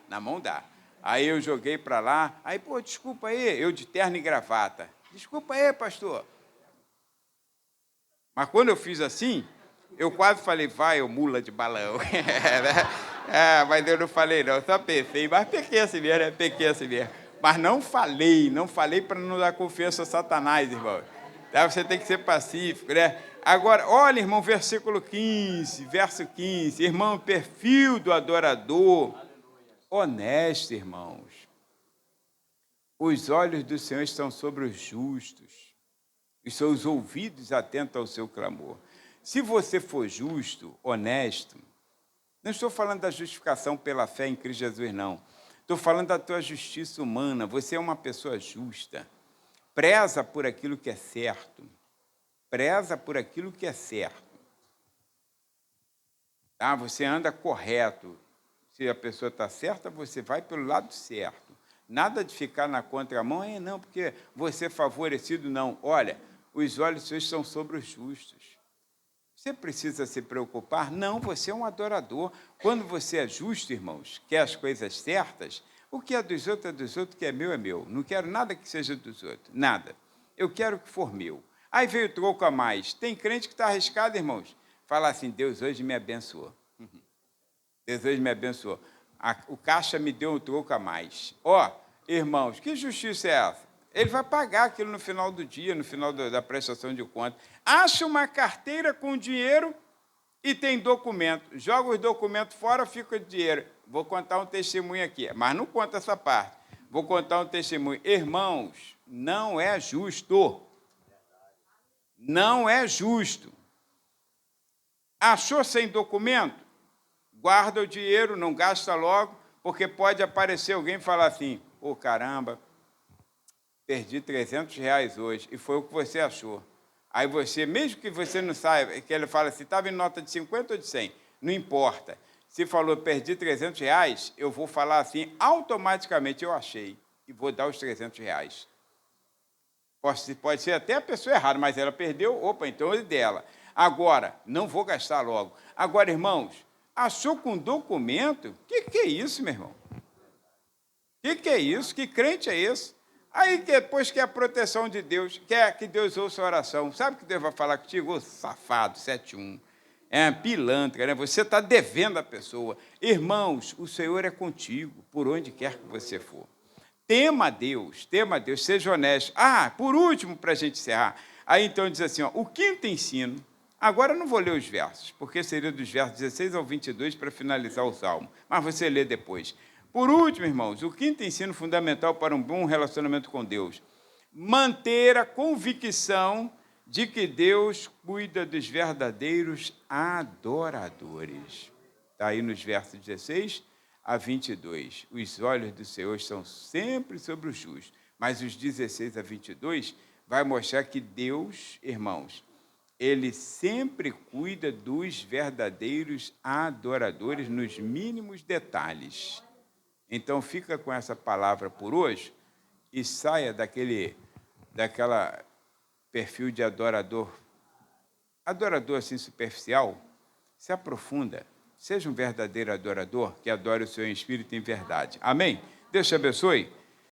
Aí eu joguei para lá. Aí, pô, desculpa aí, eu de terno e gravata. Desculpa aí, pastor. Mas quando eu fiz assim, eu quase falei, vai, ô mula de balão. Mas eu não falei não, só pensei. Mas pequei assim mesmo, né? Pequei assim mesmo. Mas não falei para não dar confiança a Satanás, irmão. Tá? Você tem que ser pacífico, né? Agora, olha, irmão, versículo 15, verso 15. Irmão, perfil do adorador, honesto, irmãos. Os olhos do Senhor estão sobre os justos, os seus ouvidos atentos ao seu clamor. Se você for justo, honesto, não estou falando da justificação pela fé em Cristo Jesus, não. Estou falando da tua justiça humana. Você é uma pessoa justa. Preza por aquilo que é certo. Preza por aquilo que é certo. Tá? Você anda correto. Se a pessoa está certa, você vai pelo lado certo. Nada de ficar na contramão, não, porque você é favorecido, não. Olha, os olhos seus estão sobre os justos. Você precisa se preocupar? Não, você é um adorador. Quando você é justo, irmãos, quer as coisas certas, o que é dos outros é dos outros, o que é meu é meu. Não quero nada que seja dos outros, nada. Eu quero que for meu. Aí veio o troco a mais. Tem crente que está arriscado, irmãos. Fala assim, Deus hoje me abençoou. Deus hoje me abençoou. O caixa me deu um troco a mais. Ó, irmãos, que justiça é essa? Ele vai pagar aquilo no final do dia, no final da prestação de contas. Acha uma carteira com dinheiro e tem documento. Joga os documentos fora, fica o dinheiro. Vou contar um testemunho aqui, mas não conta essa parte. Vou contar um testemunho. Irmãos, não é justo. Não é justo. Achou sem documento? Guarda o dinheiro, não gasta logo, porque pode aparecer alguém e falar assim, ô caramba, perdi R$300 hoje, e foi o que você achou. Aí você, mesmo que você não saiba, que ele fala assim, estava em nota de 50 ou de 100, não importa. Se falou, perdi R$300, eu vou falar assim, automaticamente eu achei, e vou dar os R$300. Pode ser até a pessoa errada, mas ela perdeu, opa, então é dela. Agora, não vou gastar logo. Agora, irmãos, achou com documento? Que é isso, meu irmão? Que é isso? Que crente é esse? Aí depois quer a proteção de Deus, quer que Deus ouça a oração. Sabe o que Deus vai falar contigo? Ô, safado, 7-1. É pilantra, né? Você está devendo a pessoa. Irmãos, o Senhor é contigo, por onde quer que você for. Tema a Deus, seja honesto. Por último, para a gente encerrar. Aí então diz assim, ó, o quinto ensino. Agora eu não vou ler os versos, porque seria dos versos 16 ao 22 para finalizar o salmo. Mas você lê depois. Por último, irmãos, o quinto ensino fundamental para um bom relacionamento com Deus. Manter a convicção de que Deus cuida dos verdadeiros adoradores. Está aí nos versos 16 a 22. Os olhos do Senhor estão sempre sobre os justos. Mas os 16 a 22 vai mostrar que Deus, irmãos, Ele sempre cuida dos verdadeiros adoradores nos mínimos detalhes. Então, fica com essa palavra por hoje e saia daquela perfil de adorador assim superficial, se aprofunda, seja um verdadeiro adorador que adore o Senhor em espírito e em verdade. Amém? Deus te abençoe.